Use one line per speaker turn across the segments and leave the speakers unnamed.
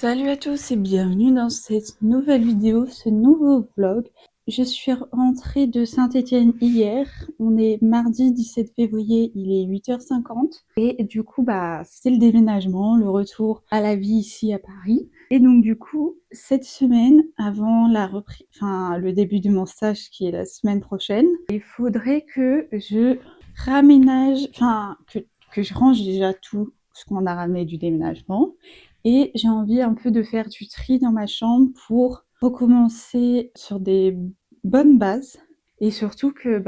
Salut à tous et bienvenue dans cette nouvelle vidéo, ce nouveau vlog. Je suis rentrée de Saint-Étienne hier, on est mardi 17 février, il est 8h50 et du coup c'est le déménagement, le retour à la vie ici à Paris. Et donc du coup cette semaine, avant la reprise, le début de mon stage qui est la semaine prochaine, il faudrait que je raménage, que je range déjà tout ce qu'on a ramené du déménagement. Et j'ai envie un peu de faire du tri dans ma chambre pour recommencer sur des bonnes bases. Et surtout que,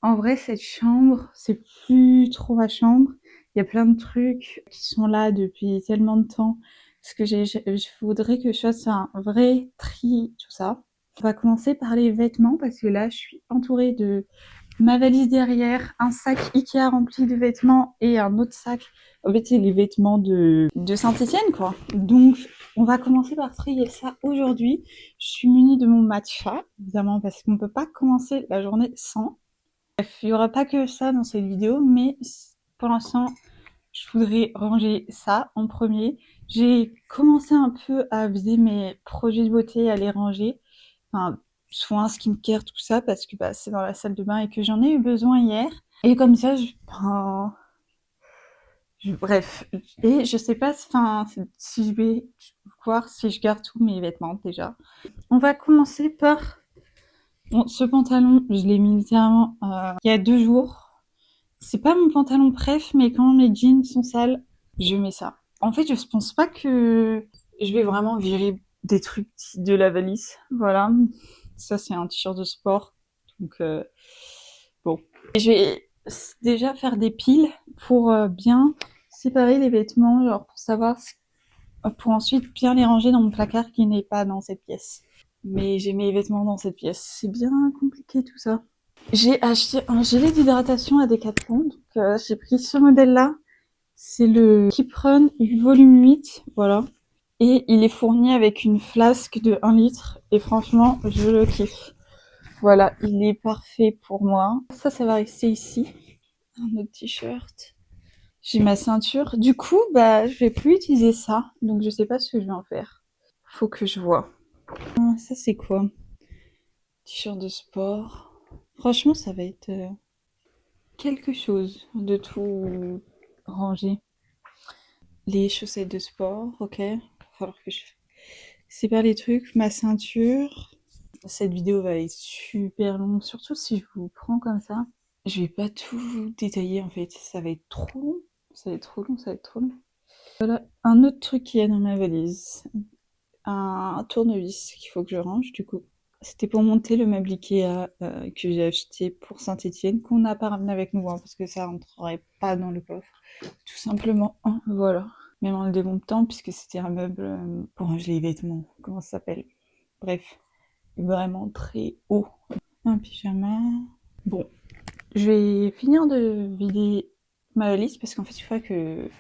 en vrai, cette chambre, c'est plus trop ma chambre. Il y a plein de trucs qui sont là depuis tellement de temps. Parce que je voudrais que je fasse un vrai tri, tout ça. On va commencer par les vêtements parce que là, je suis entourée de ma valise derrière, un sac Ikea rempli de vêtements et un autre sac. En fait, c'est les vêtements de Saint-Étienne, quoi. Donc, on va commencer par trier ça aujourd'hui. Je suis munie de mon matcha, évidemment, parce qu'on ne peut pas commencer la journée sans. Bref, il n'y aura pas que ça dans cette vidéo, mais pour l'instant, je voudrais ranger ça en premier. J'ai commencé un peu à vider mes produits de beauté, à les ranger. Enfin, soins, skincare, tout ça, parce que c'est dans la salle de bain et que j'en ai eu besoin hier. Et comme ça, bref. Et je sais pas si je vais voir si je garde tous mes vêtements déjà. On va commencer par ce pantalon. Je l'ai mis littéralement il y a 2 jours. C'est pas mon pantalon préf, mais quand mes jeans sont sales, je mets ça. En fait, je pense pas que je vais vraiment virer des trucs de la valise. Voilà. Ça, c'est un t-shirt de sport. Donc, bon. Et je vais déjà faire des piles pour bien séparer les vêtements, genre pour savoir, pour ensuite bien les ranger dans mon placard qui n'est pas dans cette pièce. Mais j'ai mes vêtements dans cette pièce. C'est bien compliqué tout ça. J'ai acheté un gilet d'hydratation à Decathlon. Donc, j'ai pris ce modèle-là. C'est le Keep Run volume 8. Voilà. Et il est fourni avec une flasque de 1 litre. Et franchement, je le kiffe. Voilà, il est parfait pour moi. Ça va rester ici. Un autre t-shirt. J'ai ma ceinture. Du coup, je vais plus utiliser ça. Donc, je sais pas ce que je vais en faire. Faut que je vois. Ça, c'est quoi? T-shirt de sport. Franchement, ça va être quelque chose de tout ranger. Les chaussettes de sport, ok. Il va falloir que je sépare les trucs. Ma ceinture. Cette vidéo va être super longue, surtout si je vous prends comme ça. Je vais pas tout détailler en fait, ça va être trop long. Ça va être trop long, ça va être trop long. Voilà, un autre truc qu'il y a dans ma valise. Un tournevis qu'il faut que je range du coup. C'était pour monter le meuble Ikea que j'ai acheté pour Saint-Étienne, qu'on n'a pas ramené avec nous, hein, parce que ça rentrerait pas dans le coffre. Tout simplement, hein, voilà. Même en le démontant, puisque c'était un meuble pour ranger les vêtements. Comment ça s'appelle? Bref, vraiment très haut. Un pyjama. Bon, je vais finir de vider ma valise, parce qu'en fait, une fois que...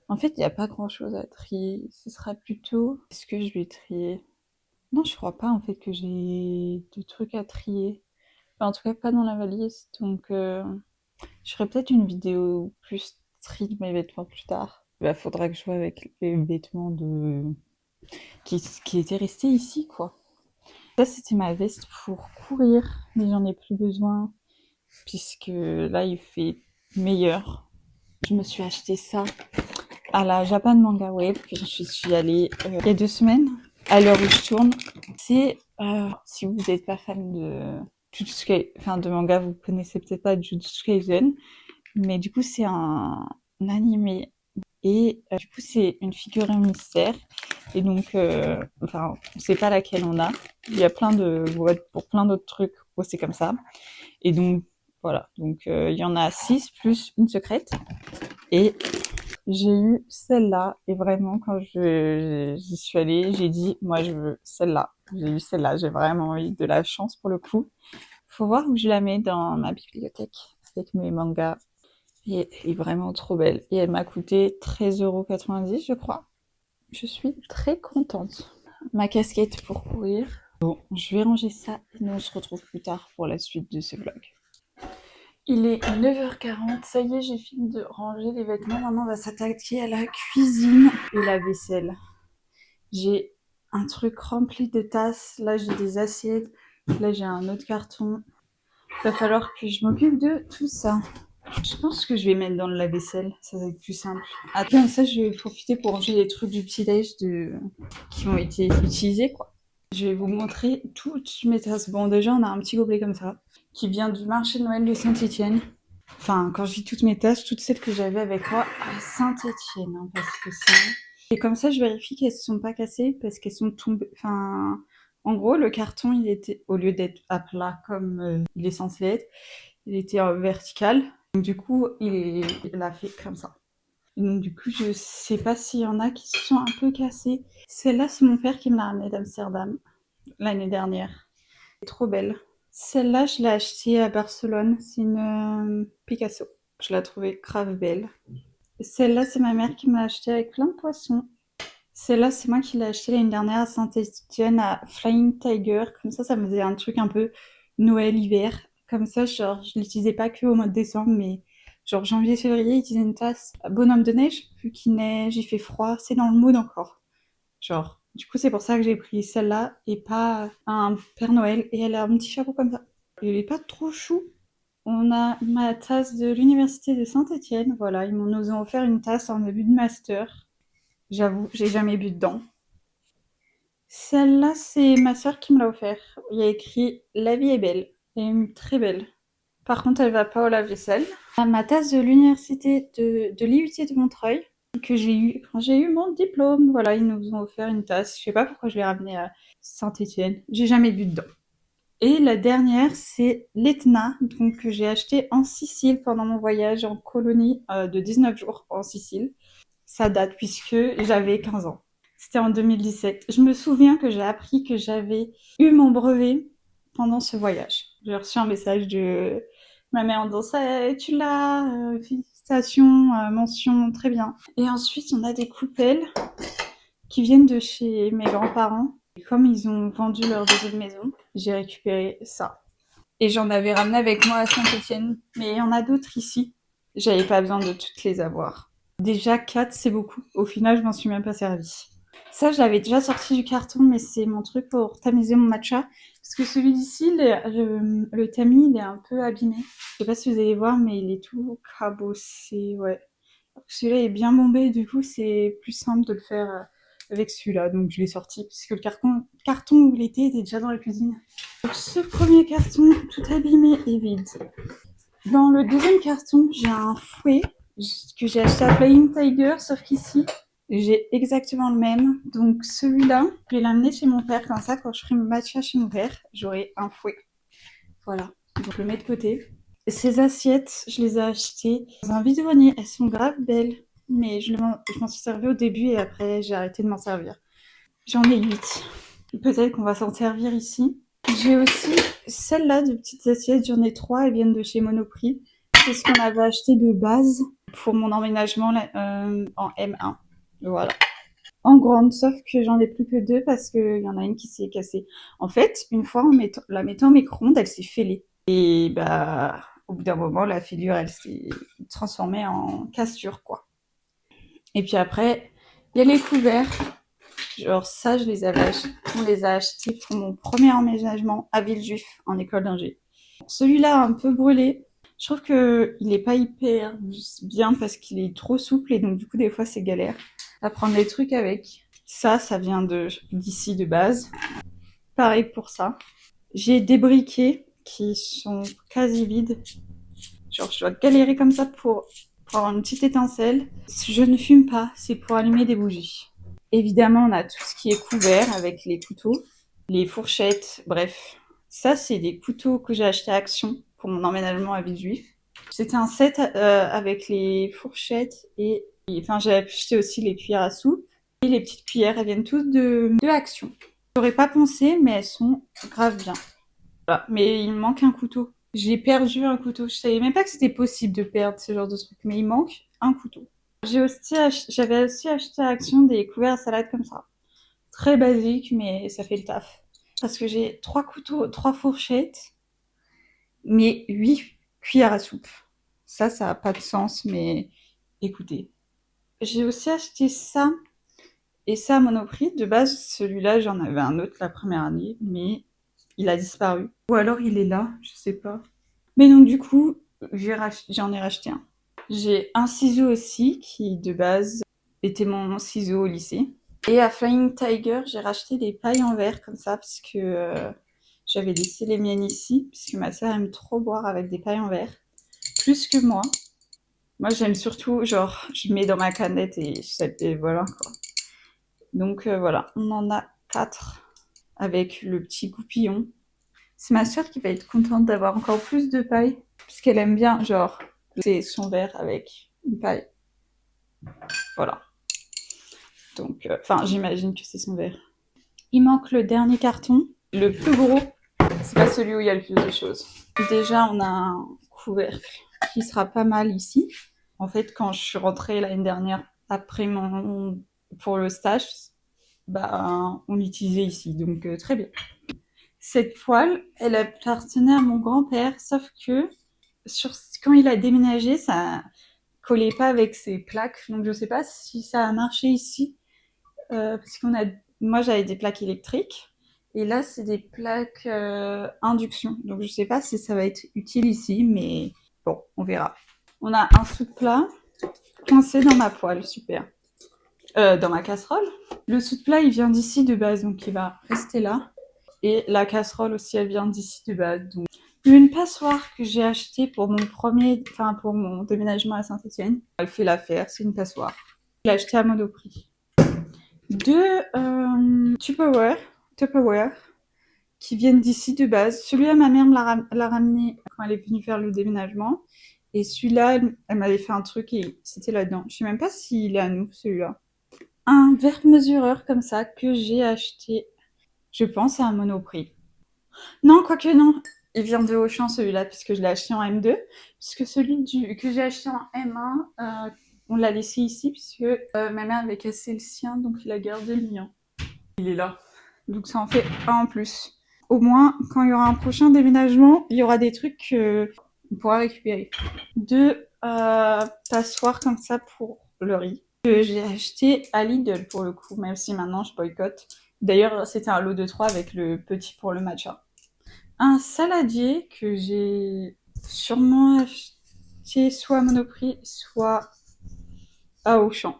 En fait, il n'y a pas grand-chose à trier. Ce sera plutôt... Est-ce que je vais trier? Non, je crois pas en fait que j'ai de trucs à trier. Enfin, en tout cas, pas dans la valise. Donc, je ferai peut-être une vidéo plus tri de mes vêtements plus tard. Faudra que je vois avec les vêtements qui étaient restés ici, quoi. Ça, c'était ma veste pour courir, mais j'en ai plus besoin puisque là, il fait meilleur. Je me suis acheté ça à la Japan Manga Web, que je suis allée il y a 2 semaines, à l'heure où je tourne. C'est, si vous n'êtes pas fan de manga, vous connaissez peut-être pas Jujutsu Kaisen, mais du coup c'est un animé et du coup c'est une figurine mystère et donc on sait pas laquelle on a. Il y a plein de boîtes pour plein d'autres trucs où c'est comme ça et donc voilà, donc il y en a 6 plus une secrète et j'ai eu celle-là et vraiment quand j'y suis allée, j'ai dit moi je veux celle-là. J'ai eu celle-là, j'ai vraiment eu de la chance pour le coup. Faut voir où je la mets dans ma bibliothèque avec mes mangas. Et elle est vraiment trop belle. Et elle m'a coûté 13,90 € je crois. Je suis très contente. Ma casquette pour courir. Bon, je vais ranger ça et nous on se retrouve plus tard pour la suite de ce vlog. Il est 9h40, ça y est, j'ai fini de ranger les vêtements. Maintenant, on va s'attaquer à la cuisine et la vaisselle. J'ai un truc rempli de tasses. Là, j'ai des assiettes. Là, j'ai un autre carton. Il va falloir que je m'occupe de tout ça. Je pense que je vais mettre dans le lave-vaisselle. Ça va être plus simple. Après, comme ça, je vais profiter pour ranger les trucs du petit-déj qui ont été utilisés, quoi. Je vais vous montrer toutes mes tasses. Bon, déjà, on a un petit gobelet comme ça, qui vient du marché de Noël de Saint-Étienne. Enfin, quand je dis toutes mes tasses, toutes celles que j'avais avec moi à Saint-Étienne, hein, parce que c'est... Et comme ça, je vérifie qu'elles se sont pas cassées, parce qu'elles sont tombées... Enfin, en gros, le carton, il était, au lieu d'être à plat comme il est censé être, il était vertical. Donc, du coup, il a fait comme ça. Donc, du coup, je sais pas s'il y en a qui se sont un peu cassées. Celle-là, c'est mon père qui me l'a ramenée d'Amsterdam l'année dernière. Elle est trop belle. Celle-là, je l'ai achetée à Barcelone. C'est une Picasso. Je la trouvais grave belle. Celle-là, c'est ma mère qui me l'a achetée avec plein de poissons. Celle-là, c'est moi qui l'ai achetée l'année dernière à Saint-Étienne à Flying Tiger. Comme ça me faisait un truc un peu Noël-hiver. Comme ça, genre, je l'utilisais pas que au mois de décembre, mais genre janvier-février, utiliser une tasse bonhomme de neige, vu qu'il neige, il fait froid, c'est dans le mood encore. Genre, du coup, c'est pour ça que j'ai pris celle-là et pas un Père Noël. Et elle a un petit chapeau comme ça. Il est pas trop chou. On a ma tasse de l'université de Saint-Étienne. Voilà, ils nous ont offert une tasse en début de master. J'avoue, j'ai jamais bu dedans. Celle-là, c'est ma sœur qui me l'a offert. Il y a écrit La vie est belle. Elle est très belle. Par contre, elle va pas au lave-vaisselle. Ma tasse de l'université de l'IUT de Montreuil que j'ai eu quand j'ai eu mon diplôme. Voilà, ils nous ont offert une tasse. Je sais pas pourquoi je l'ai ramenée à Saint-Étienne. J'ai jamais bu dedans. Et la dernière, c'est l'Etna, donc que j'ai acheté en Sicile pendant mon voyage en colonie de 19 jours en Sicile. Ça date puisque j'avais 15 ans. C'était en 2017. Je me souviens que j'ai appris que j'avais eu mon brevet pendant ce voyage. J'ai reçu un message de ma mère en disant ça, tu l'as, félicitations, mention, très bien. Et ensuite, on a des coupelles qui viennent de chez mes grands-parents. Et comme ils ont vendu leur deuxième maison, j'ai récupéré ça. Et j'en avais ramené avec moi à Saint-Étienne. Mais il y en a d'autres ici. J'avais pas besoin de toutes les avoir. Déjà, 4, c'est beaucoup. Au final, je m'en suis même pas servi. Ça, je l'avais déjà sorti du carton, mais c'est mon truc pour tamiser mon matcha. Parce que celui d'ici, le tamis, il est un peu abîmé. Je sais pas si vous allez voir, mais il est tout cabossé, ouais. Celui-là est bien bombé, du coup, c'est plus simple de le faire avec celui-là. Donc, je l'ai sorti, puisque le carton où il était déjà dans la cuisine. Donc, ce premier carton, tout abîmé et vide. Dans le deuxième carton, j'ai un fouet que j'ai acheté à Flying Tiger, sauf qu'ici, j'ai exactement le même. Donc celui-là, je vais l'amener chez mon père, comme ça, quand je ferai mon matcha chez mon père, j'aurai un fouet. Voilà, donc je le mets de côté. Ces assiettes, je les ai achetées dans un vide-grenier. Elles sont grave belles, mais je m'en suis servi au début et après, j'ai arrêté de m'en servir. J'en ai 8. Peut-être qu'on va s'en servir ici. J'ai aussi celle-là de petites assiettes, j'en ai 3, elles viennent de chez Monoprix. C'est ce qu'on avait acheté de base pour mon emménagement en M1. Voilà. En grande, sauf que j'en ai plus que 2 parce qu'il y en a une qui s'est cassée. En fait, une fois la mettant au micro-ondes, elle s'est fêlée. Et bah, au bout d'un moment, la fêlure, elle s'est transformée en cassure, quoi. Et puis après, il y a les couverts. Genre ça, on les a achetés pour mon premier emménagement à Villejuif, en école d'ingé. Celui-là, un peu brûlé. Je trouve que il est pas hyper bien parce qu'il est trop souple et donc du coup, des fois, c'est galère à prendre les trucs avec. Ça vient d'ici de base. Pareil pour ça. J'ai des briquets qui sont quasi vides. Genre, je dois galérer comme ça pour avoir une petite étincelle. Je ne fume pas, c'est pour allumer des bougies. Évidemment, on a tout ce qui est couvert avec les couteaux, les fourchettes, bref. Ça, c'est des couteaux que j'ai achetés à Action pour mon emménagement à Villejuif. C'était un set avec les fourchettes enfin, j'ai acheté aussi les cuillères à soupe. Et les petites cuillères, elles viennent toutes de Action. J'aurais pas pensé, mais elles sont grave bien. Voilà. Mais il me manque un couteau. J'ai perdu un couteau. Je savais même pas que c'était possible de perdre ce genre de truc, mais il manque un couteau. J'avais aussi acheté à Action des couverts à salade comme ça. Très basique, mais ça fait le taf. Parce que j'ai 3 couteaux, 3 fourchettes, mais 8 cuillères à soupe. Ça a pas de sens, mais écoutez. J'ai aussi acheté ça Et ça, à Monoprix, de base, celui-là, j'en avais un autre la première année, mais il a disparu. Ou alors il est là, je sais pas. Mais donc du coup, j'en ai racheté un. J'ai un ciseau aussi, qui de base était mon ciseau au lycée. Et à Flying Tiger, j'ai racheté des pailles en verre comme ça, parce que j'avais laissé les miennes ici, parce que ma sœur aime trop boire avec des pailles en verre. Plus que moi. Moi, j'aime surtout, genre, je mets dans ma canette et voilà, quoi. Donc voilà, on en a 4 avec le petit goupillon. C'est ma sœur qui va être contente d'avoir encore plus de paille, puisqu'elle aime bien, genre, c'est son verre avec une paille. Voilà. Donc, enfin, j'imagine que c'est son verre. Il manque le dernier carton. Le plus gros, c'est pas celui où il y a le plus de choses. Déjà, on a un couvercle qui sera pas mal ici. En fait, quand je suis rentrée l'année dernière, après pour le stage, bah, on l'utilisait ici, donc très bien. Cette poêle, elle appartenait à mon grand-père, sauf que quand il a déménagé, ça collait pas avec ses plaques, donc je sais pas si ça a marché ici, parce moi j'avais des plaques électriques, et là c'est des plaques induction, donc je sais pas si ça va être utile ici, mais bon, on verra. On a un sous-plat coincé dans ma poêle, super. Dans ma casserole. Le sous-plat, il vient d'ici de base, donc il va rester là. Et la casserole aussi, elle vient d'ici de base. Donc, une passoire que j'ai achetée pour pour mon déménagement à Saint-Etienne. Elle fait l'affaire, c'est une passoire. Je l'ai achetée à Monoprix. Deux Tupperware qui viennent d'ici de base. Celui-là, ma mère me l'a ramené quand elle est venue faire le déménagement. Et celui-là, elle m'avait fait un truc et c'était là-dedans. Je sais même pas s'il est à nous, celui-là. Un verre mesureur comme ça que j'ai acheté, je pense, à un Monoprix. Non, quoique non, il vient de Auchan celui-là, puisque je l'ai acheté en M2. Puisque que j'ai acheté en M1, on l'a laissé ici, puisque ma mère avait cassé le sien, donc il a gardé le mien. Il est là. Donc ça en fait un en plus. Au moins, quand il y aura un prochain déménagement, il y aura des trucs qu'on pourra récupérer. Deux passoires comme ça pour le riz. Que j'ai acheté à Lidl pour le coup, même si maintenant je boycotte. D'ailleurs, c'était un lot de 3 avec le petit pour le matcha. Un saladier que j'ai sûrement acheté soit à Monoprix, soit à Auchan.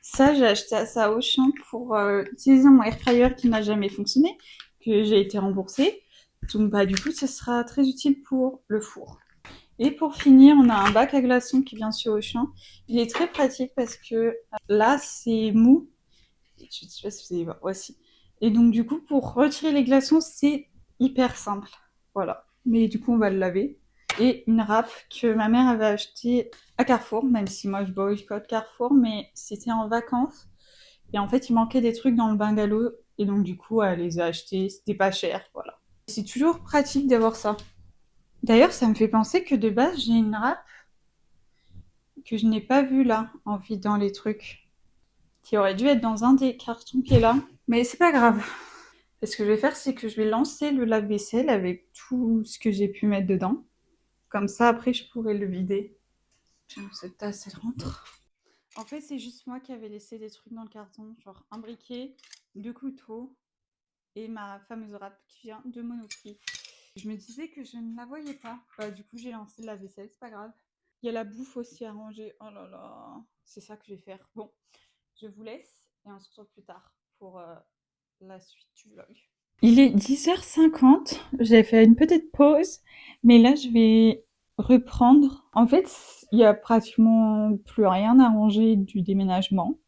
Ça, j'ai acheté ça à Auchan pour utiliser mon air fryer qui n'a jamais fonctionné, que j'ai été remboursée. Donc bah du coup, ce sera très utile pour le four. Et pour finir, on a un bac à glaçons qui vient sur Auchan. Il est très pratique parce que là, c'est mou. Je sais pas si vous allez voir. Voici. Et donc, du coup, pour retirer les glaçons, c'est hyper simple. Voilà. Mais du coup, on va le laver. Et une râpe que ma mère avait achetée à Carrefour, même si moi je boycotte Carrefour, mais c'était en vacances. Et en fait, il manquait des trucs dans le bungalow. Et donc, du coup, elle les a achetés. C'était pas cher. Voilà. C'est toujours pratique d'avoir ça. D'ailleurs, ça me fait penser que de base, j'ai une râpe que je n'ai pas vue là, en vidant les trucs, qui aurait dû être dans un des cartons qui est là. Mais c'est pas grave. Et ce que je vais faire, c'est que je vais lancer le lave-vaisselle avec tout ce que j'ai pu mettre dedans. Comme ça, après, je pourrai le vider. Tiens, cette tasse, elle rentre. En fait, c'est juste moi qui avais laissé des trucs dans le carton, genre un briquet, 2 couteaux et ma fameuse râpe qui vient de Monoprix. Je me disais que je ne la voyais pas. Bah, du coup, j'ai lancé le lave-vaisselle, c'est pas grave. Il y a la bouffe aussi à ranger. Oh là là, c'est ça que je vais faire. Bon, je vous laisse et on se retrouve plus tard pour la suite du vlog. Il est 10h50, j'ai fait une petite pause, mais là je vais reprendre. En fait, il y a pratiquement plus rien à ranger du déménagement.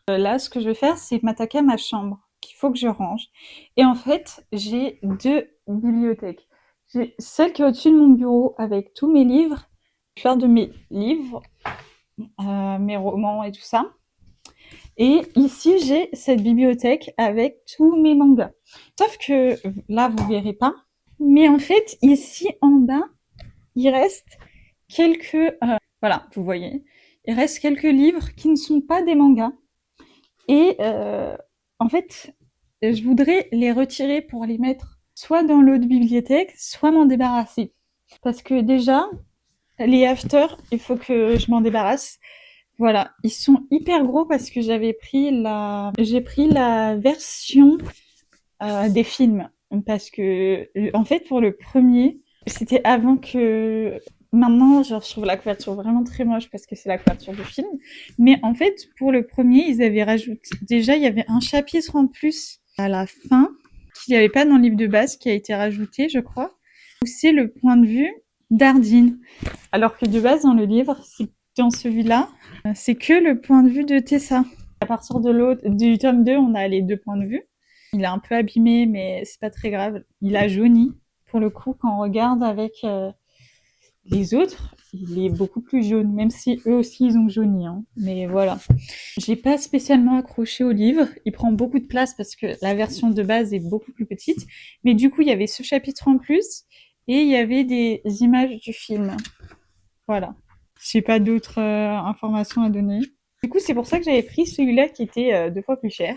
Là, ce que je vais faire, c'est m'attaquer à ma chambre, qu'il faut que je range. Et en fait, j'ai 2 bibliothèques. J'ai celle qui est au-dessus de mon bureau avec tous mes livres, plein de mes livres, mes romans et tout ça. Et ici, j'ai cette bibliothèque avec tous mes mangas. Sauf que là, vous verrez pas. Mais en fait, ici en bas, il reste quelques... voilà, vous voyez. Il reste quelques livres qui ne sont pas des mangas. Et en fait, je voudrais les retirer pour les mettre soit dans l'autre bibliothèque, soit m'en débarrasser. Parce que déjà, les after, il faut que je m'en débarrasse. Voilà, ils sont hyper gros parce que j'ai pris la version des films. Parce que, en fait, pour le premier, c'était avant que... Maintenant, genre, je trouve la couverture vraiment très moche parce que c'est la couverture du film. Mais en fait, pour le premier, ils avaient rajouté... Déjà, il y avait un chapitre en plus à la fin qu'il n'y avait pas dans le livre de base, qui a été rajouté, je crois, où c'est le point de vue d'Ardine. Alors que de base, dans le livre, dans celui-là, c'est que le point de vue de Tessa. À partir de du tome 2, on a les deux points de vue. Il est un peu abîmé, mais c'est pas très grave. Il a jauni. Pour le coup, quand on regarde avec les autres, il est beaucoup plus jaune, même si eux aussi ils ont jauni. Hein. Mais voilà. J'ai pas spécialement accroché au livre. Il prend beaucoup de place parce que la version de base est beaucoup plus petite. Mais du coup, il y avait ce chapitre en plus et il y avait des images du film. Voilà. J'ai pas d'autres informations à donner. Du coup, c'est pour ça que j'avais pris celui-là qui était 2 fois plus cher.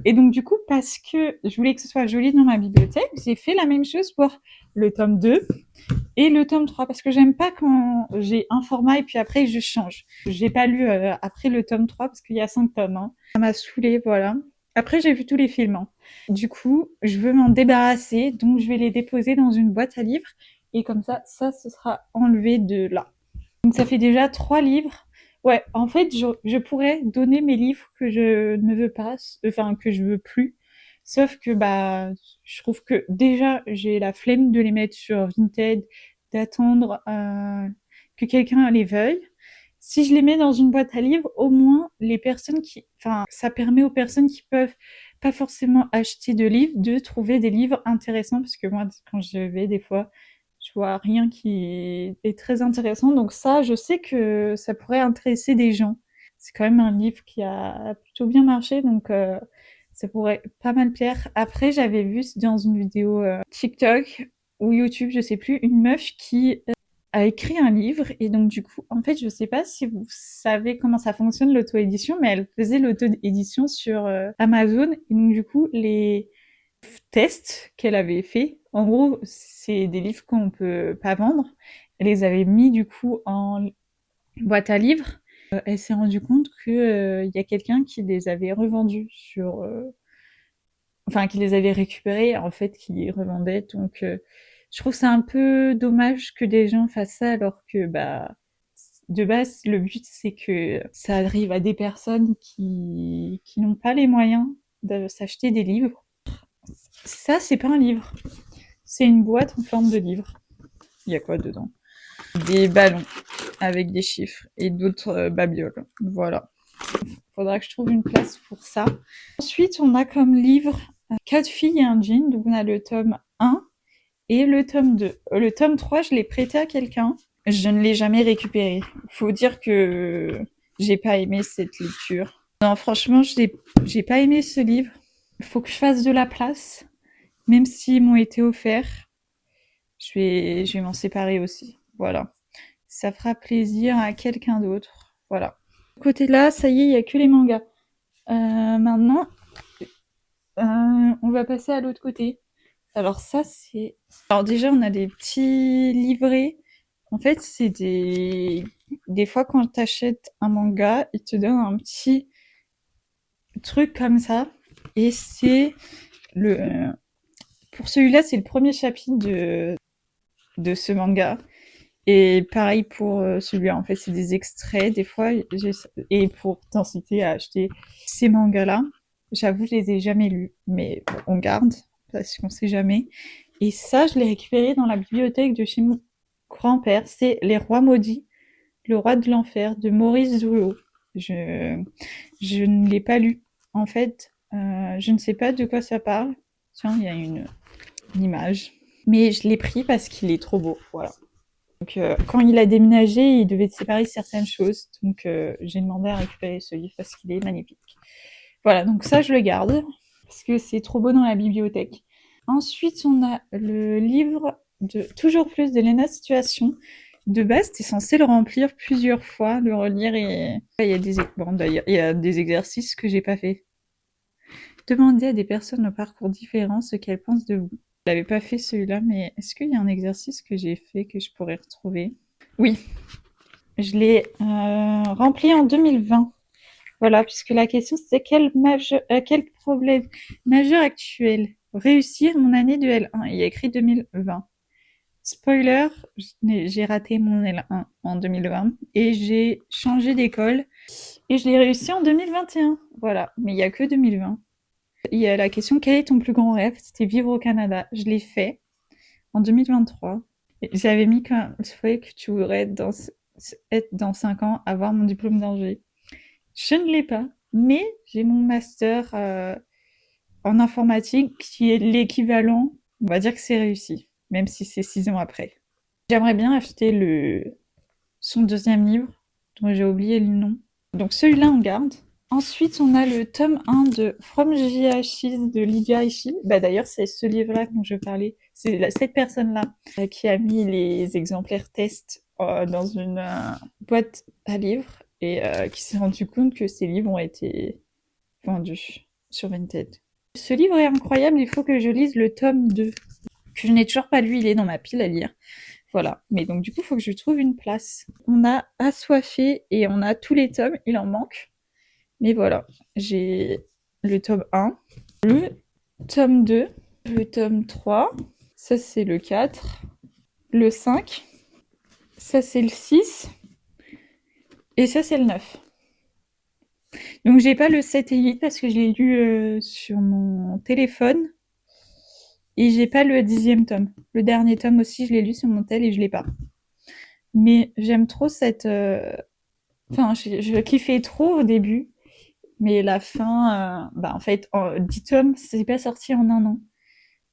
Et donc, du coup, parce que je voulais que ce soit joli dans ma bibliothèque, j'ai fait la même chose pour le tome 2 et le tome 3, parce que j'aime pas quand j'ai un format et puis après je change. J'ai pas lu après le tome 3 parce qu'il y a 5 tomes. Hein. Ça m'a saoulée, voilà. Après, j'ai vu tous les films. Hein. Du coup, je veux m'en débarrasser, donc je vais les déposer dans une boîte à livres. Et comme ça ce sera enlevé de là. Donc ça fait déjà 3 livres. Ouais, en fait, je pourrais donner mes livres que je ne veux pas, enfin que je veux plus. Sauf que bah, je trouve que déjà j'ai la flemme de les mettre sur Vinted, d'attendre que quelqu'un les veuille. Si je les mets dans une boîte à livres, au moins les personnes enfin, ça permet aux personnes qui peuvent pas forcément acheter de livres de trouver des livres intéressants parce que moi, quand je vais des fois je vois rien qui est très intéressant. Donc ça, je sais que ça pourrait intéresser des gens. C'est quand même un livre qui a plutôt bien marché, donc ça pourrait pas mal plaire. Après, j'avais vu dans une vidéo TikTok ou YouTube, je sais plus, une meuf qui a écrit un livre et donc du coup, en fait, je sais pas si vous savez comment ça fonctionne l'auto-édition, mais elle faisait l'auto-édition sur Amazon et donc du coup, les tests qu'elle avait fait. En gros, c'est des livres qu'on peut pas vendre. Elle les avait mis du coup en boîte à livres. Elle s'est rendue compte que y a quelqu'un qui les avait revendus sur, enfin qui les avait récupérés en fait, qui les revendait. Donc, je trouve ça un peu dommage que des gens fassent ça alors que bah de base le but c'est que ça arrive à des personnes qui n'ont pas les moyens de s'acheter des livres. Ça, c'est pas un livre. C'est une boîte en forme de livre. Il y a quoi dedans? Des ballons avec des chiffres et d'autres babioles. Voilà. Faudra que je trouve une place pour ça. Ensuite, on a comme livre 4 filles et un jean. Donc, on a le tome 1 et le tome 2. Le tome 3, je l'ai prêté à quelqu'un. Je ne l'ai jamais récupéré. Faut dire que j'ai pas aimé cette lecture. Non, franchement, j'ai pas aimé ce livre. Il faut que je fasse de la place. Même s'ils m'ont été offerts, je vais m'en séparer aussi. Voilà. Ça fera plaisir à quelqu'un d'autre. Voilà. Côté là, ça y est, il n'y a que les mangas. Maintenant, on va passer à l'autre côté. Alors ça, c'est... Alors déjà, on a des petits livrets. En fait, c'est des fois, quand tu achètes un manga, ils te donnent un petit truc comme ça. Et c'est le... Pour celui-là, c'est le premier chapitre de ce manga. Et pareil pour celui-là, en fait, c'est des extraits, des fois, et pour t'inciter à acheter ces mangas-là, j'avoue, je les ai jamais lus, mais on garde, parce qu'on sait jamais. Et ça, je l'ai récupéré dans la bibliothèque de chez mon grand-père, c'est Les Rois Maudits, le roi de l'enfer, de Maurice Zoulo. Je ne l'ai pas lu. En fait, je ne sais pas de quoi ça parle. Tiens, il y a une image. Mais je l'ai pris parce qu'il est trop beau, voilà. Donc, quand il a déménagé, il devait séparer certaines choses. Donc, j'ai demandé à récupérer ce livre parce qu'il est magnifique. Voilà, donc ça, je le garde parce que c'est trop beau dans la bibliothèque. Ensuite, on a le livre de Toujours plus de Lena Situation. De base, t'es censé le remplir plusieurs fois, le relire et il y a il y a des exercices que j'ai pas fait. Demandez à des personnes au parcours différent ce qu'elles pensent de vous. Je l'avais pas fait celui-là, mais est-ce qu'il y a un exercice que j'ai fait que je pourrais retrouver? Oui. Je l'ai rempli en 2020. Voilà, puisque la question c'était quel problème majeur actuel réussir mon année de L1. Il y a écrit 2020. Spoiler, j'ai raté mon L1 en 2020 et j'ai changé d'école et je l'ai réussi en 2021. Voilà, mais il y a que 2020. Il y a la question quel est ton plus grand rêve? C'était vivre au Canada. Je l'ai fait en 2023. J'avais mis comme souhait que tu voudrais être dans 5 ans, avoir mon diplôme d'ingé. Je ne l'ai pas, mais j'ai mon master en informatique qui est l'équivalent. On va dire que c'est réussi, même si c'est 6 ans après. J'aimerais bien acheter son deuxième livre, dont j'ai oublié le nom. Donc celui-là, on garde. Ensuite, on a le tome 1 de From J. Ashes de Lydia Ishii. Bah, d'ailleurs, c'est ce livre-là dont je parlais. C'est cette personne-là qui a mis les exemplaires test dans une boîte à livres et qui s'est rendu compte que ces livres ont été vendus sur Vinted. Ce livre est incroyable, il faut que je lise le tome 2, que je n'ai toujours pas lu, il est dans ma pile à lire. Voilà, mais donc du coup, il faut que je trouve une place. On a Assoiffé et on a tous les tomes, il en manque. Mais voilà, j'ai le tome 1, le tome 2, le tome 3, ça c'est le 4, le 5, ça c'est le 6, et ça c'est le 9. Donc j'ai pas le 7 et 8 parce que je l'ai lu sur mon téléphone. Et j'ai pas le 10e tome. Le dernier tome aussi, je l'ai lu sur mon tel et je l'ai pas. Mais j'aime trop cette... Enfin, je kiffais trop au début. Mais la fin... Bah en fait, en 10 tomes, c'est pas sorti en un an.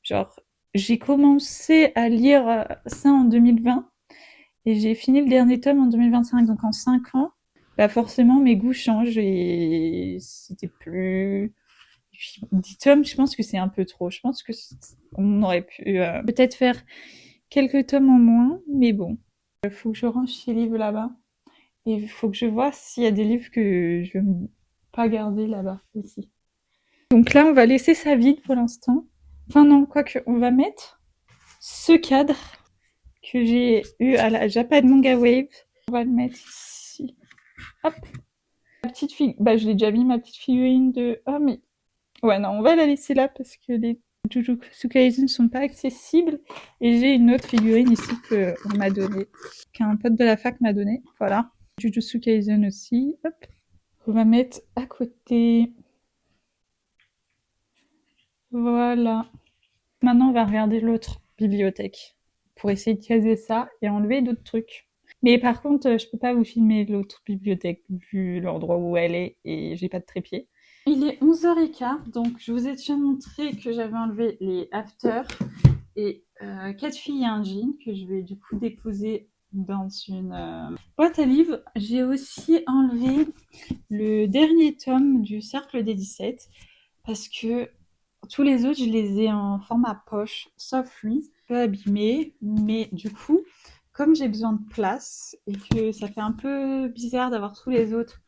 Genre, j'ai commencé à lire ça en 2020. Et j'ai fini le dernier tome en 2025. Donc en 5 ans, bah forcément, mes goûts changent. Et c'était plus... 10 tomes, je pense que c'est un peu trop. Je pense que on aurait pu peut-être faire quelques tomes en moins, mais bon. Il faut que je range ces livres là-bas. Et il faut que je vois s'il y a des livres que je veux pas garder là-bas aussi. Donc là, on va laisser ça vide pour l'instant. Enfin non, quoique, on va mettre ce cadre que j'ai eu à la Japan Manga Wave. On va le mettre ici. Hop. La petite fille, bah je l'ai déjà mis ma petite figurine de... Oh mais... Ouais non, on va la laisser là parce que les Jujutsu Kaisen ne sont pas accessibles. Et j'ai une autre figurine ici qu'on m'a donnée, qu'un pote de la fac m'a donnée. Voilà. Jujutsu Kaisen aussi. Hop. On va mettre à côté. Voilà. Maintenant, on va regarder l'autre bibliothèque pour essayer de caser ça et enlever d'autres trucs. Mais par contre, je peux pas vous filmer l'autre bibliothèque vu l'endroit où elle est et j'ai pas de trépied. Il est 11h15, donc je vous ai déjà montré que j'avais enlevé les afters et 4 filles et un jean que je vais du coup déposer dans une boîte à livres. J'ai aussi enlevé le dernier tome du Cercle des 17 parce que tous les autres, je les ai en format poche, sauf lui, un peu abîmé, mais du coup, comme j'ai besoin de place et que ça fait un peu bizarre d'avoir tous les autres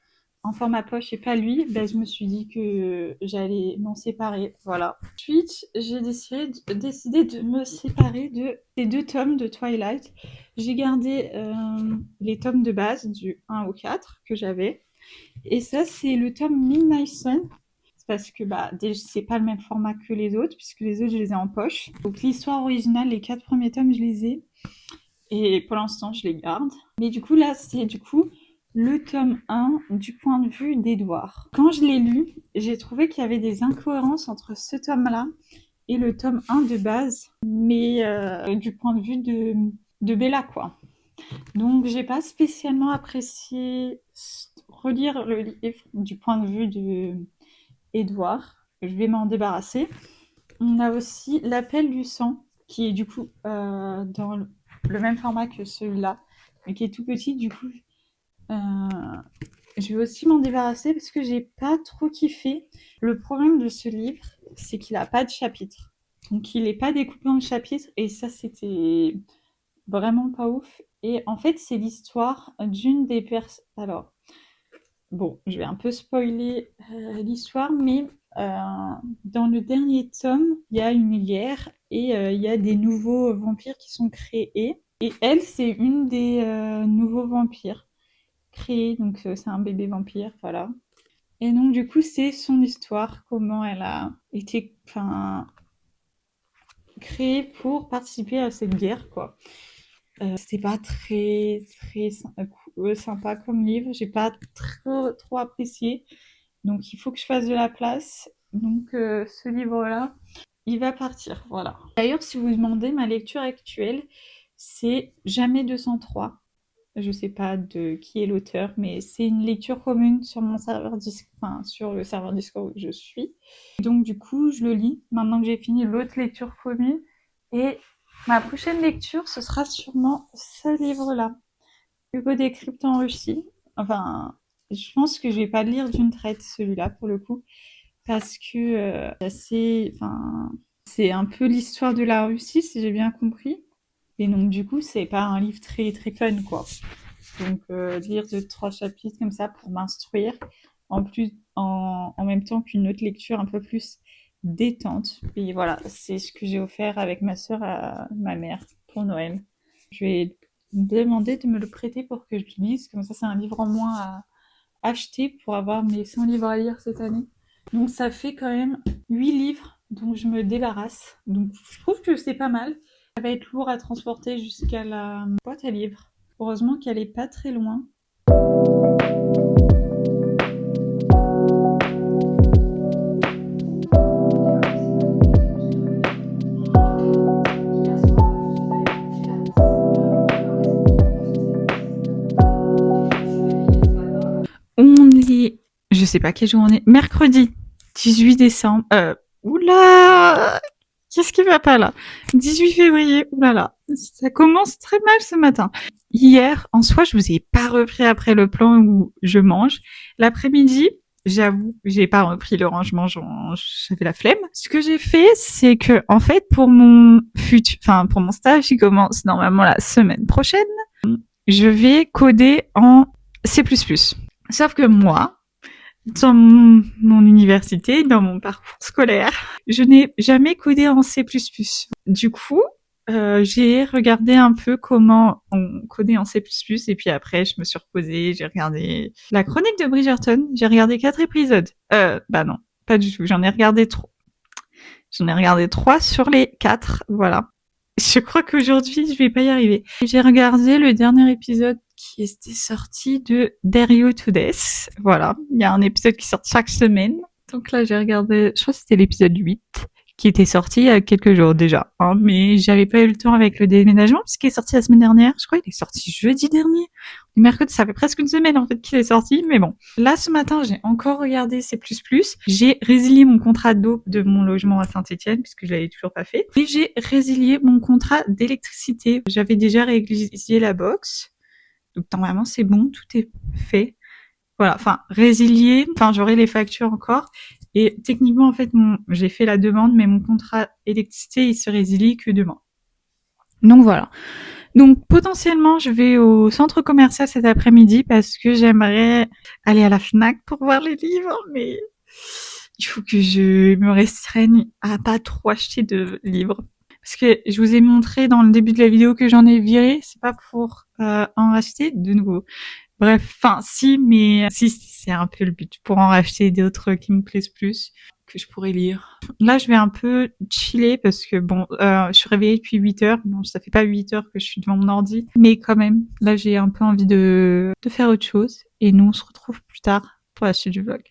en format poche et pas lui, ben, je me suis dit que j'allais m'en séparer. Voilà. Ensuite, j'ai décidé de me séparer des 2 tomes de Twilight. J'ai gardé les tomes de base du 1 au 4 que j'avais. Et ça, c'est le tome Midnight Sun. Parce que bah, c'est pas le même format que les autres, puisque les autres, je les ai en poche. Donc l'histoire originale, les 4 premiers tomes, je les ai. Et pour l'instant, je les garde. Mais du coup, là, c'est du coup le tome 1 du point de vue d'Edouard. Quand je l'ai lu, j'ai trouvé qu'il y avait des incohérences entre ce tome-là et le tome 1 de base, mais du point de vue de Bella, quoi. Donc, j'ai pas spécialement apprécié relire le livre du point de vue de Edouard. Je vais m'en débarrasser. On a aussi L'appel du sang, qui est du coup dans le même format que celui-là, mais qui est tout petit. Du coup, je vais aussi m'en débarrasser parce que j'ai pas trop kiffé. Le problème de ce livre, c'est qu'il a pas de chapitre. Donc, il est pas découpé en chapitres, et ça, c'était vraiment pas ouf. Et en fait, c'est l'histoire d'une des personnes. Alors, bon, je vais un peu spoiler l'histoire, mais dans le dernier tome, il y a une guerre et il y a des nouveaux vampires qui sont créés. Et elle, c'est une des nouveaux vampires. créé, donc c'est un bébé vampire, voilà. Et donc du coup c'est son histoire, comment elle a été créée pour participer à cette guerre, quoi. C'était pas très sympa comme livre, j'ai pas trop apprécié, donc il faut que je fasse de la place. Donc ce livre-là, il va partir, voilà. D'ailleurs, si vous vous demandez, ma lecture actuelle, c'est Jamais 203. Je sais pas de qui est l'auteur, mais c'est une lecture commune sur mon serveur sur le serveur Discord où je suis. Donc du coup, je le lis maintenant que j'ai fini l'autre lecture commune. Et ma prochaine lecture, ce sera sûrement ce livre-là, Hugo décrypte en Russie. Enfin, je pense que je vais pas le lire d'une traite celui-là pour le coup, parce que c'est un peu l'histoire de la Russie, si j'ai bien compris. Et donc du coup, c'est pas un livre très très fun, quoi. Donc lire 2-3 chapitres comme ça pour m'instruire, en même temps qu'une autre lecture un peu plus détente. Et voilà, c'est ce que j'ai offert avec ma sœur à ma mère pour Noël. Je vais demander de me le prêter pour que je le lise, comme ça c'est un livre en moins à acheter pour avoir mes 100 livres à lire cette année. Donc ça fait quand même 8 livres dont je me débarrasse. Donc je trouve que c'est pas mal. Ça va être lourd à transporter jusqu'à la boîte à livres. Heureusement qu'elle est pas très loin. On est, je sais pas quel jour on est, mercredi 18 décembre. Oula, qu'est-ce qui va pas là? 18 février, oulala, ça commence très mal ce matin. Hier, en soi, je vous ai pas repris après le plan où je mange. L'après-midi, j'avoue, j'ai pas repris le rangement, j'avais la flemme. Ce que j'ai fait, c'est que, en fait, pour mon pour mon stage qui commence normalement la semaine prochaine, je vais coder en C++. Sauf que moi, dans mon université, dans mon parcours scolaire, je n'ai jamais codé en C++. Du coup, j'ai regardé un peu comment on codait en C++, et puis après, je me suis reposée, j'ai regardé la chronique de Bridgerton, j'ai regardé 4 épisodes. Bah non, pas du tout, j'en ai regardé 3. J'en ai regardé 3 sur les 4, voilà. Je crois qu'aujourd'hui, je vais pas y arriver. J'ai regardé le dernier épisode qui était sorti de Dare You to Death. Voilà. Il y a un épisode qui sort chaque semaine. Donc là, j'ai regardé, je crois que c'était l'épisode 8, qui était sorti il y a quelques jours déjà. Hein, mais j'avais pas eu le temps avec le déménagement, puisqu'il est sorti la semaine dernière. Je crois qu'il est sorti jeudi dernier. Le mercredi, ça fait presque une semaine en fait qu'il est sorti, mais bon. Là, ce matin, j'ai encore regardé C++. J'ai résilié mon contrat d'eau de mon logement à Saint-Étienne, puisque je l'avais toujours pas fait. Et j'ai résilié mon contrat d'électricité. J'avais déjà résilié la box. Donc normalement, c'est bon, tout est fait. Voilà, enfin, résilié, enfin, j'aurai les factures encore. Et techniquement, en fait, j'ai fait la demande, mais mon contrat électricité, il se résilie que demain. Donc voilà. Donc potentiellement, je vais au centre commercial cet après-midi parce que j'aimerais aller à la Fnac pour voir les livres, mais il faut que je me restreigne à pas trop acheter de livres. Parce que je vous ai montré dans le début de la vidéo que j'en ai viré, c'est pas pour en racheter de nouveau. Bref, enfin si, mais si c'est un peu le but, pour en racheter d'autres qui me plaisent plus, que je pourrais lire. Là, je vais un peu chiller parce que bon, je suis réveillée depuis 8 heures. Bon, ça fait pas 8 heures que je suis devant mon ordi, mais quand même, là, j'ai un peu envie de faire autre chose. Et nous, on se retrouve plus tard pour la suite du vlog.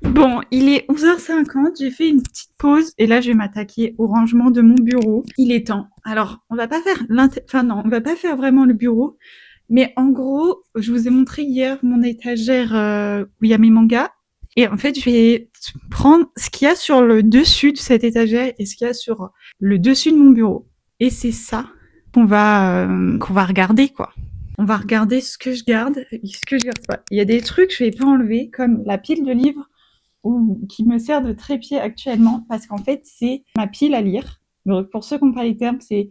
Bon, il est 11h50, j'ai fait une petite pause et là je vais m'attaquer au rangement de mon bureau. Il est temps. Alors, on va pas faire on va pas faire vraiment le bureau, mais en gros, je vous ai montré hier mon étagère où il y a mes mangas. Et en fait, je vais prendre ce qu'il y a sur le dessus de cette étagère et ce qu'il y a sur le dessus de mon bureau. Et c'est ça qu'on va regarder, quoi. On va regarder ce que je garde et ce que je garde pas. Il y a des trucs que je vais pas enlever, comme la pile de livres qui me sert de trépied actuellement, parce qu'en fait, c'est ma pile à lire. Donc, pour ceux qui n'ont pas les termes, c'est...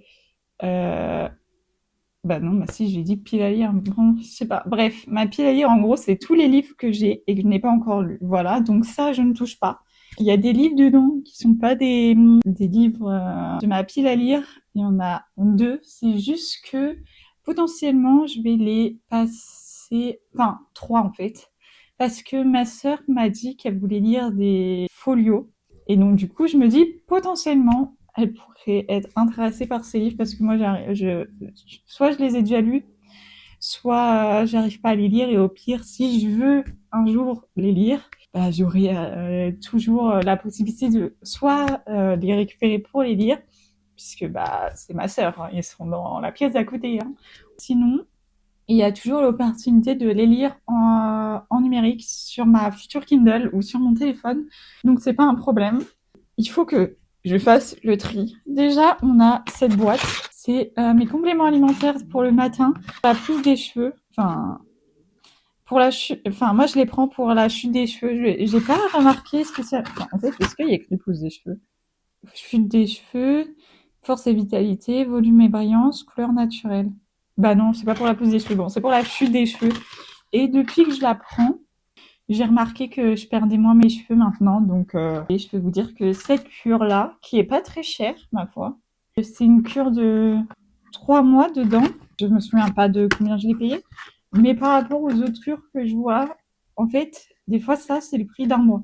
Bah non, bah si, j'ai dit pile à lire. Bon, je sais pas. Bref, ma pile à lire, en gros, c'est tous les livres que j'ai et que je n'ai pas encore lus. Voilà, donc ça, je ne touche pas. Il y a des livres dedans qui sont pas des livres de ma pile à lire. Il y en a 2. C'est juste que potentiellement, je vais les passer. commencer, enfin 3 en fait, parce que ma sœur m'a dit qu'elle voulait lire des folios. Et donc du coup, je me dis potentiellement, elle pourrait être intéressée par ces livres parce que moi, soit je les ai déjà lus, soit j'arrive pas à les lire et au pire, si je veux un jour les lire, bah, j'aurai toujours la possibilité de soit les récupérer pour les lire, puisque bah c'est ma sœur, hein, ils sont dans la pièce d'à côté. Hein. Sinon, il y a toujours l'opportunité de les lire en numérique sur ma future Kindle ou sur mon téléphone, donc c'est pas un problème. Il faut que je fasse le tri. Déjà, on a cette boîte. C'est mes compléments alimentaires pour le matin, la pousse des cheveux. Enfin, pour la chute. Enfin, moi, je les prends pour la chute des cheveux. J'ai pas remarqué spécialement. Enfin, en fait, est-ce qu'il y a écrit pousse des cheveux? Chute des cheveux, force et vitalité, volume et brillance, couleur naturelle. Bah non, c'est pas pour la pousse des cheveux. Bon, c'est pour la chute des cheveux. Et depuis que je la prends, j'ai remarqué que je perdais moins mes cheveux maintenant, donc et je peux vous dire que cette cure-là, qui est pas très chère, ma foi, c'est une cure de 3 mois dedans. Je me souviens pas de combien je l'ai payé, mais par rapport aux autres cures que je vois, en fait, des fois ça, c'est le prix d'un mois.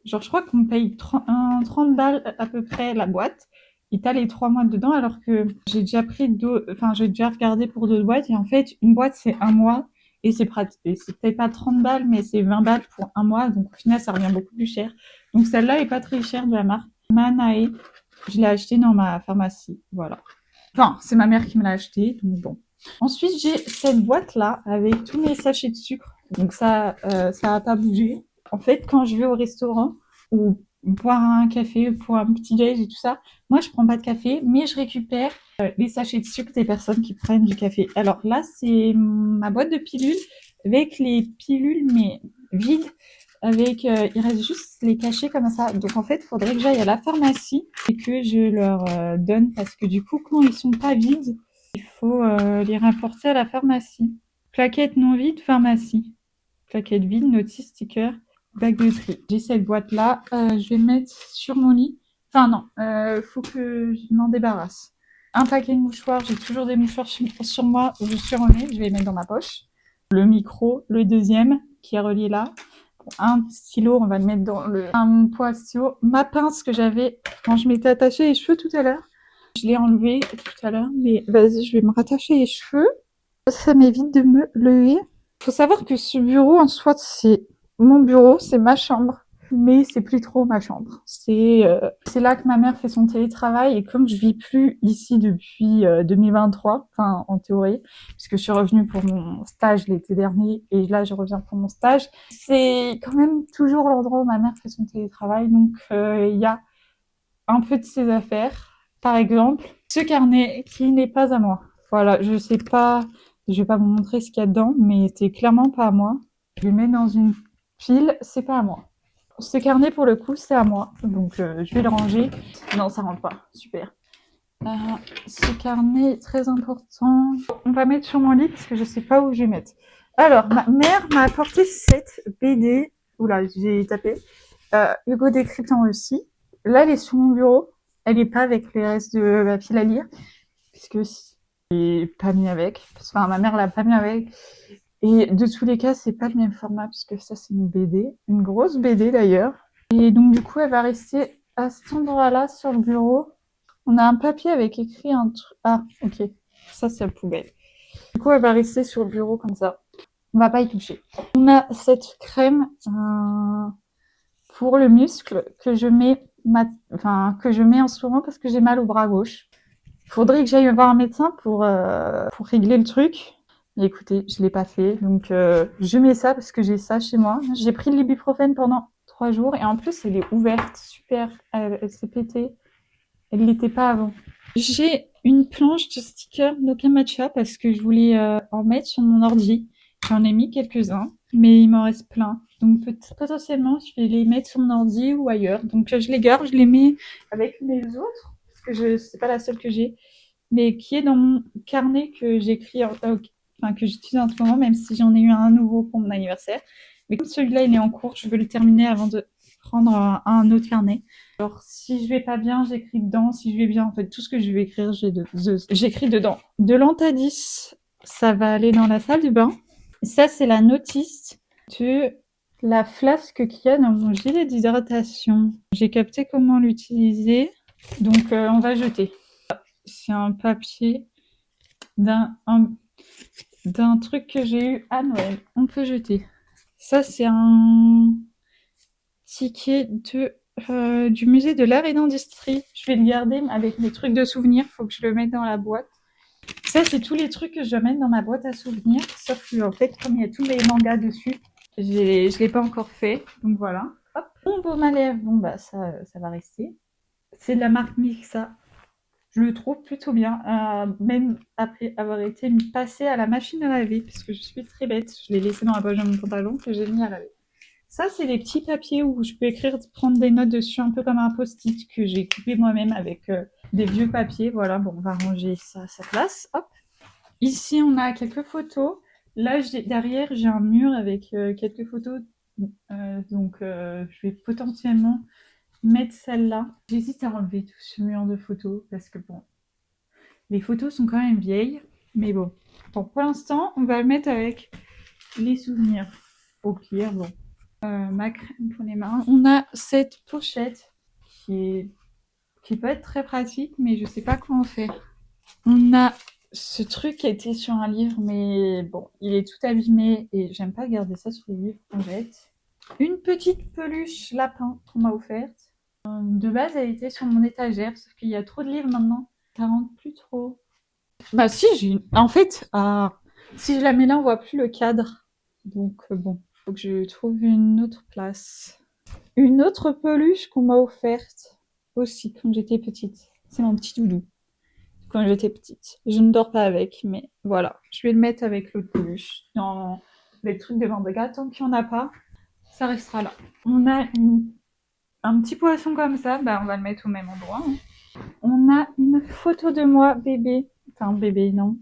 Genre, je crois qu'on paye 30 balles à peu près la boîte, et t'as les 3 mois dedans, alors que j'ai déjà j'ai déjà regardé pour 2 boîtes, et en fait, une boîte, c'est un mois, et c'est peut-être pas 30 balles, mais c'est 20 balles pour un mois, donc au final, ça revient beaucoup plus cher. Donc celle-là est pas très chère de la marque Manae. Je l'ai achetée dans ma pharmacie, voilà. Enfin, c'est ma mère qui me l'a achetée, donc bon. Ensuite, j'ai cette boîte-là avec tous mes sachets de sucre. Donc ça a pas bougé. En fait, quand je vais au restaurant ou boire un café pour un petit déj et tout ça, moi je prends pas de café, mais je récupère les sachets de sucre des personnes qui prennent du café. Alors là, c'est ma boîte de pilules avec les pilules mais vides, avec il reste juste les cachets comme ça. Donc en fait, il faudrait que j'aille à la pharmacie et que je leur donne parce que du coup, quand ils sont pas vides, il faut les rapporter à la pharmacie. Plaquette non vide, pharmacie. Plaquette vide, notice, sticker, bac de tri. J'ai cette boîte-là. Je vais le mettre sur mon lit. Enfin non, faut que je m'en débarrasse. Un paquet de mouchoirs. J'ai toujours des mouchoirs sur moi où je suis remis. Je vais les mettre dans ma poche. Le micro, le deuxième qui est relié là. Un stylo, on va le mettre dans un poids stylo. Ma pince que j'avais quand je m'étais attachée les cheveux tout à l'heure. Je l'ai enlevée tout à l'heure, mais vas-y, je vais me rattacher les cheveux. Ça m'évite de me lever. Faut savoir que ce bureau, en soi, c'est mon bureau, c'est ma chambre. Mais c'est plus trop ma chambre. C'est là que ma mère fait son télétravail et comme je vis plus ici depuis 2023, enfin en théorie, puisque je suis revenue pour mon stage l'été dernier et là je reviens pour mon stage, c'est quand même toujours l'endroit où ma mère fait son télétravail. Donc il y a un peu de ses affaires. Par exemple, ce carnet qui n'est pas à moi. Voilà, je sais pas, je vais pas vous montrer ce qu'il y a dedans, mais c'est clairement pas à moi. Je le mets dans une pile, c'est pas à moi. Ce carnet, pour le coup, c'est à moi, donc je vais le ranger. Non, ça rentre pas. Super. Euh, Ce carnet est très important. On va mettre sur mon lit parce que je sais pas où je vais mettre. Alors, ma mère m'a apporté cette BD. Oula, j'ai tapé. Hugo Décrypte en Russie. Là, elle est sur mon bureau. Elle est pas avec les restes de la pile à lire, puisque c'est pas mis avec. Enfin, ma mère l'a pas mis avec. Et de tous les cas, c'est pas le même format, puisque ça, c'est une BD. Une grosse BD, d'ailleurs. Et donc, du coup, elle va rester à cet endroit-là, sur le bureau. On a un papier avec écrit un truc. Ah, ok. Ça, c'est la poubelle. Du coup, elle va rester sur le bureau comme ça. On va pas y toucher. On a cette crème pour le muscle que je mets que je mets en ce moment parce que j'ai mal au bras gauche. Il faudrait que j'aille voir un médecin pour régler le truc. Mais écoutez, je l'ai pas fait, donc je mets ça parce que j'ai ça chez moi. J'ai pris de l'ibuprofène pendant 3 jours et en plus elle est ouverte, super. Elle s'est pétée. Elle l'était pas avant. J'ai une planche de stickers Nokia Matcha parce que je voulais en mettre sur mon ordi. J'en ai mis quelques-uns, mais il m'en reste plein. Donc potentiellement, je vais les mettre sur mon ordi ou ailleurs. Donc je les garde, je les mets avec mes autres, parce que c'est pas la seule que j'ai, mais qui est dans mon carnet que j'écris, enfin que j'utilise en ce moment, même si j'en ai eu un nouveau pour mon anniversaire. Mais comme celui-là, il est en cours, je veux le terminer avant de prendre un autre carnet. Alors, si je vais pas bien, j'écris dedans. Si je vais bien, en fait, tout ce que je vais écrire, j'écris dedans. De l'Antadis, ça va aller dans la salle de bain. Ça, c'est la notice de la flasque qu'il y a dans mon gilet d'hydratation. J'ai capté comment l'utiliser, donc on va jeter. C'est un papier d'un truc que j'ai eu à Noël. On peut jeter. Ça, c'est un ticket du musée de l'art et d'industrie. Je vais le garder avec mes trucs de souvenirs. Faut que je le mette dans la boîte. Ça, c'est tous les trucs que je mets dans ma boîte à souvenirs. Sauf que, en fait, comme il y a tous mes mangas dessus, je l'ai pas encore fait. Donc voilà. Hop. Mon baume à lèvres, bon, bah, ça va rester. C'est de la marque Mixa. Je le trouve plutôt bien, même après avoir été passé à la machine à laver, parce que je suis très bête. Je l'ai laissé dans la poche de mon pantalon que j'ai mis à laver. Ça, c'est les petits papiers où je peux écrire, prendre des notes dessus, un peu comme un post-it que j'ai coupé moi-même avec des vieux papiers. Voilà, bon, on va ranger ça à sa place. Hop. Ici, on a quelques photos. Là, derrière, j'ai un mur avec quelques photos. Donc, je vais potentiellement mettre celle-là. J'hésite à enlever tout ce mur de photos parce que, bon, les photos sont quand même vieilles. Mais bon, pour l'instant, on va le mettre avec les souvenirs. Au pire, bon. Ma crème pour les mains. On a cette pochette qui peut être très pratique, mais je sais pas comment faire. On a ce truc qui était sur un livre, mais bon, il est tout abîmé et j'aime pas garder ça sur les livres qu'on jette. Une petite peluche lapin qu'on m'a offerte. De base, elle était sur mon étagère, sauf qu'il y a trop de livres maintenant. Ça rentre plus trop. Bah si, j'ai une... En fait, si je la mets là, on voit plus le cadre. Donc bon, faut que je trouve une autre place. Une autre peluche qu'on m'a offerte aussi quand j'étais petite. C'est mon petit doudou. Quand j'étais petite. Je ne dors pas avec, mais voilà. Je vais le mettre avec l'autre peluche dans les trucs de Vendega. Tant qu'il n'y en a pas, ça restera là. On a un petit poisson comme ça, bah on va le mettre au même endroit. Hein. On a une photo de moi bébé. Enfin bébé, non.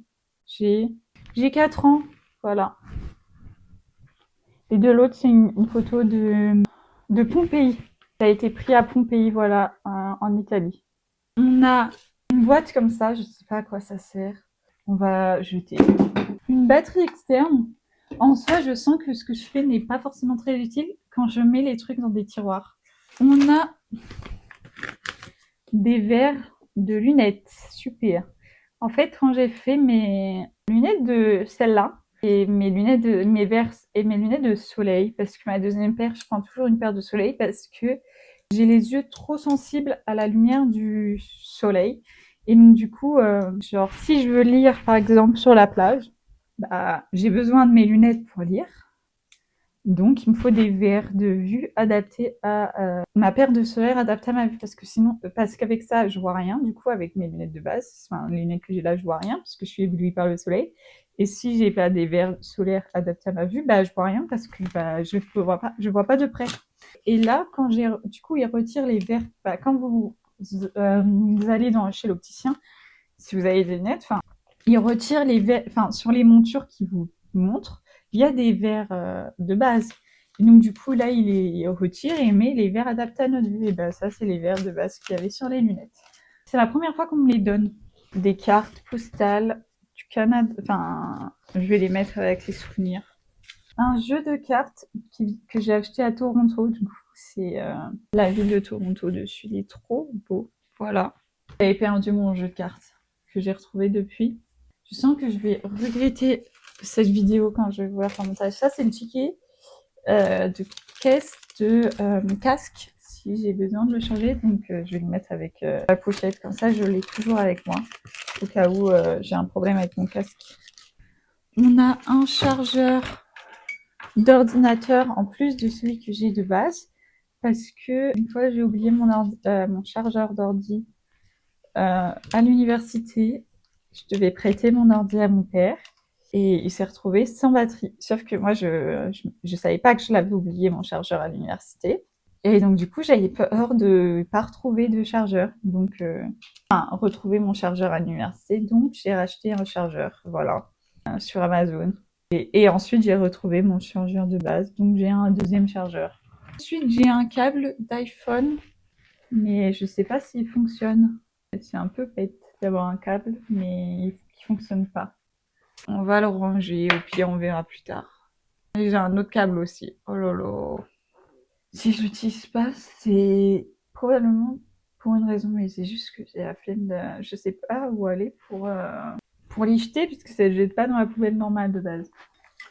J'ai 4 ans. Voilà. Et de l'autre, c'est une photo de Pompéi. Ça a été pris à Pompéi, voilà, en Italie. On a une boîte comme ça, je sais pas à quoi ça sert. On va jeter. Une batterie externe. En soi, je sens que ce que je fais n'est pas forcément très utile quand je mets les trucs dans des tiroirs. On a des verres de lunettes. Super. En fait, quand j'ai fait mes lunettes de celle-là, et mes verres et mes lunettes de soleil, parce que ma deuxième paire, je prends toujours une paire de soleil parce que j'ai les yeux trop sensibles à la lumière du soleil. Et donc du coup, genre si je veux lire par exemple sur la plage, bah, j'ai besoin de mes lunettes pour lire. Donc il me faut des verres de vue adaptés à ma paire de solaire adaptée à ma vue parce qu'avec ça je vois rien. Du coup avec mes lunettes de base, enfin les lunettes que j'ai là je vois rien parce que je suis éblouie par le soleil. Et si j'ai pas des verres solaires adaptés à ma vue, bah je vois rien parce que bah, je vois pas de près. Et là, du coup, ils retirent les verres. Bah, quand vous allez chez l'opticien, si vous avez des lunettes, enfin, ils retirent les verres, enfin, sur les montures qui vous montrent, il y a des verres de base. Et donc, du coup, là, il retire et met les verres adaptés à notre vue. Et bah, ça, c'est les verres de base qu'il y avait sur les lunettes. C'est la première fois qu'on me les donne. Des cartes postales du Canada. Enfin, je vais les mettre avec les souvenirs. Un jeu de cartes que j'ai acheté à Toronto. Du coup, c'est la ville de Toronto dessus. Il est trop beau. Voilà. J'avais perdu mon jeu de cartes que j'ai retrouvé depuis. Je sens que je vais regretter cette vidéo quand je vais voir en montage. Ça, c'est le ticket de caisse de mon casque si j'ai besoin de le changer. Donc, je vais le mettre avec la pochette. Comme ça, je l'ai toujours avec moi au cas où j'ai un problème avec mon casque. On a un chargeur d'ordinateur en plus de celui que j'ai de base parce que une fois j'ai oublié mon chargeur d'ordi à l'université. Je devais prêter mon ordi à mon père et il s'est retrouvé sans batterie. Sauf que moi je savais pas que je l'avais oublié mon chargeur à l'université. Et donc du coup j'avais peur de pas retrouver de chargeur. Donc retrouver mon chargeur à l'université. Donc j'ai racheté un chargeur, voilà, sur Amazon. Et ensuite, j'ai retrouvé mon chargeur de base, donc j'ai un deuxième chargeur. Ensuite, j'ai un câble d'iPhone, mais je sais pas s'il fonctionne. C'est un peu bête d'avoir un câble, mais qui fonctionne pas. On va le ranger, au pire on verra plus tard. Et j'ai un autre câble aussi. Oh là là. Si je l'utilise pas, c'est probablement pour une raison, mais c'est juste que j'ai la flemme de... Je sais pas où aller pour les jeter, puisque ça ne jette pas dans la poubelle normale de base.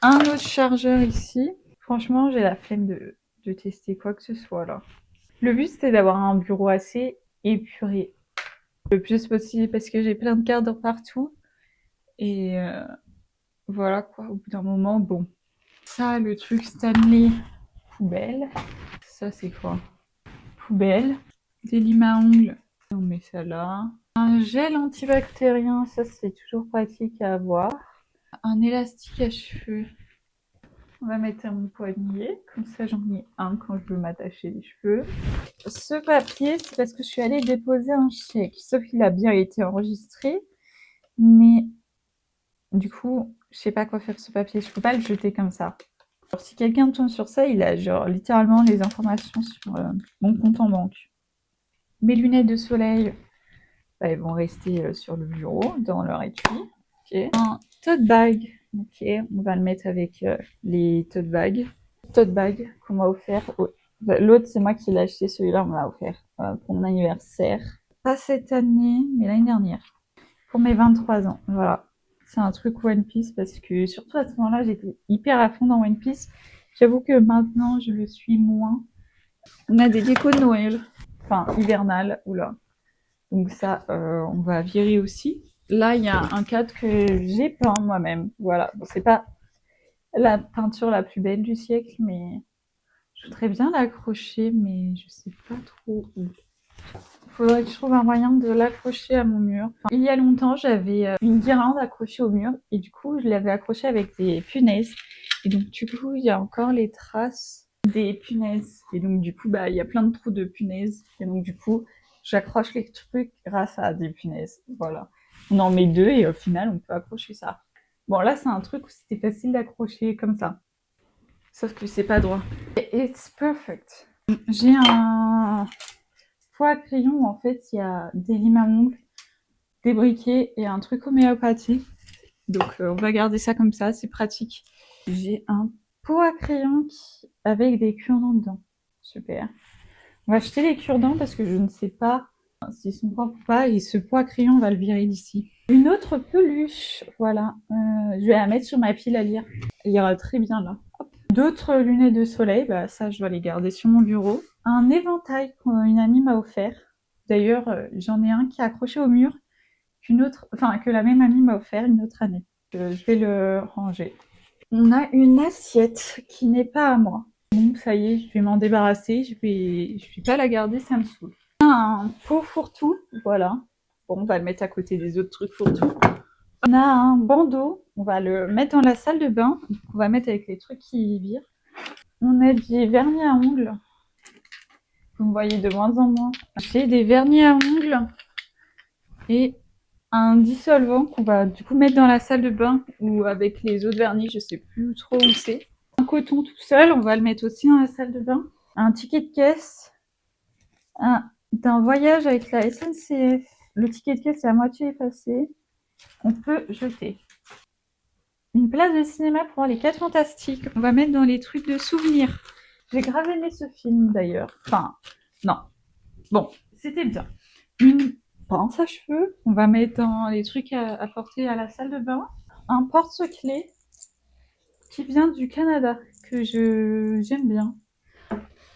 Un autre chargeur ici. Franchement, j'ai la flemme de tester quoi que ce soit là. Le but, c'était d'avoir un bureau assez épuré le plus possible, parce que j'ai plein de cadres partout. Et voilà quoi, au bout d'un moment, bon. Ça, le truc Stanley, poubelle. Ça, c'est quoi? Poubelle. Des limes à ongles, on met ça là. Un gel antibactérien, ça c'est toujours pratique à avoir. Un élastique à cheveux. On va mettre à mon poignet, comme ça j'en ai un quand je veux m'attacher les cheveux. Ce papier, c'est parce que je suis allée déposer un chèque, sauf qu'il a bien été enregistré, mais du coup, je sais pas quoi faire de ce papier, je peux pas le jeter comme ça. Alors, si quelqu'un tombe sur ça, il a genre littéralement les informations sur mon compte en banque. Mes lunettes de soleil, bah, elles vont rester sur le bureau, dans leur étui. Okay. Un tote bag, ok, on va le mettre avec les tote bags. Tote bag qu'on m'a offert. Oh. L'autre, c'est moi qui l'ai acheté, celui-là, on me l'a offert pour mon anniversaire. Pas cette année, mais l'année dernière. Pour mes 23 ans, voilà. C'est un truc One Piece parce que, surtout à ce moment-là, j'étais hyper à fond dans One Piece. J'avoue que maintenant, je le suis moins. On a des décos de Noël, enfin hivernales, oula. Donc ça, on va virer aussi. Là, il y a un cadre que j'ai peint moi-même. Voilà. Bon, c'est pas la peinture la plus belle du siècle, mais je voudrais bien l'accrocher, mais je sais pas trop où. Faudrait que je trouve un moyen de l'accrocher à mon mur. Enfin, il y a longtemps, j'avais une guirlande accrochée au mur, et du coup, je l'avais accrochée avec des punaises. Et donc, du coup, il y a encore les traces des punaises. Et donc, du coup, bah, il y a plein de trous de punaises. Et donc, du coup, j'accroche les trucs grâce à des punaises. Voilà. On en met deux et au final, on peut accrocher ça. Bon, là, c'est un truc où c'était facile d'accrocher comme ça. Sauf que c'est pas droit. It's perfect. J'ai un pot à crayon où en fait, il y a des limes à ongles, des briquets et un truc homéopathique. Donc, on va garder ça comme ça, c'est pratique. J'ai un pot à crayon avec des cure-dents dedans. Super. On va acheter les cure-dents parce que je ne sais pas s'ils sont propres ou pas, et ce pot à crayon, on va le virer d'ici. Une autre peluche, voilà. Je vais la mettre sur ma pile à lire. Elle ira très bien là. D'autres lunettes de soleil, bah ça je dois les garder sur mon bureau. Un éventail qu'une amie m'a offert. D'ailleurs, j'en ai un qui est accroché au mur, que la même amie m'a offert une autre année. Je vais le ranger. On a une assiette qui n'est pas à moi. Bon, ça y est, je vais m'en débarrasser. Je vais pas la garder, ça me saoule. Un pot fourre-tout, voilà. Bon, on va le mettre à côté des autres trucs fourre-tout. On a un bandeau, on va le mettre dans la salle de bain. On va mettre avec les trucs qui virent. On a des vernis à ongles. Vous me voyez de moins en moins. J'ai des vernis à ongles et un dissolvant qu'on va du coup mettre dans la salle de bain ou avec les autres vernis, je sais plus trop où c'est. Un coton tout seul, on va le mettre aussi dans la salle de bain. Un ticket de caisse d'un voyage avec la SNCF. Le ticket de caisse est à moitié effacé. On peut jeter. Une place de cinéma pour voir les 4 Fantastiques. On va mettre dans les trucs de souvenirs. J'ai grave aimé ce film d'ailleurs. Enfin, non. Bon, c'était bien. Une pince à cheveux. On va mettre dans les trucs à porter à la salle de bain. Un porte-clés qui vient du Canada, que j'aime bien.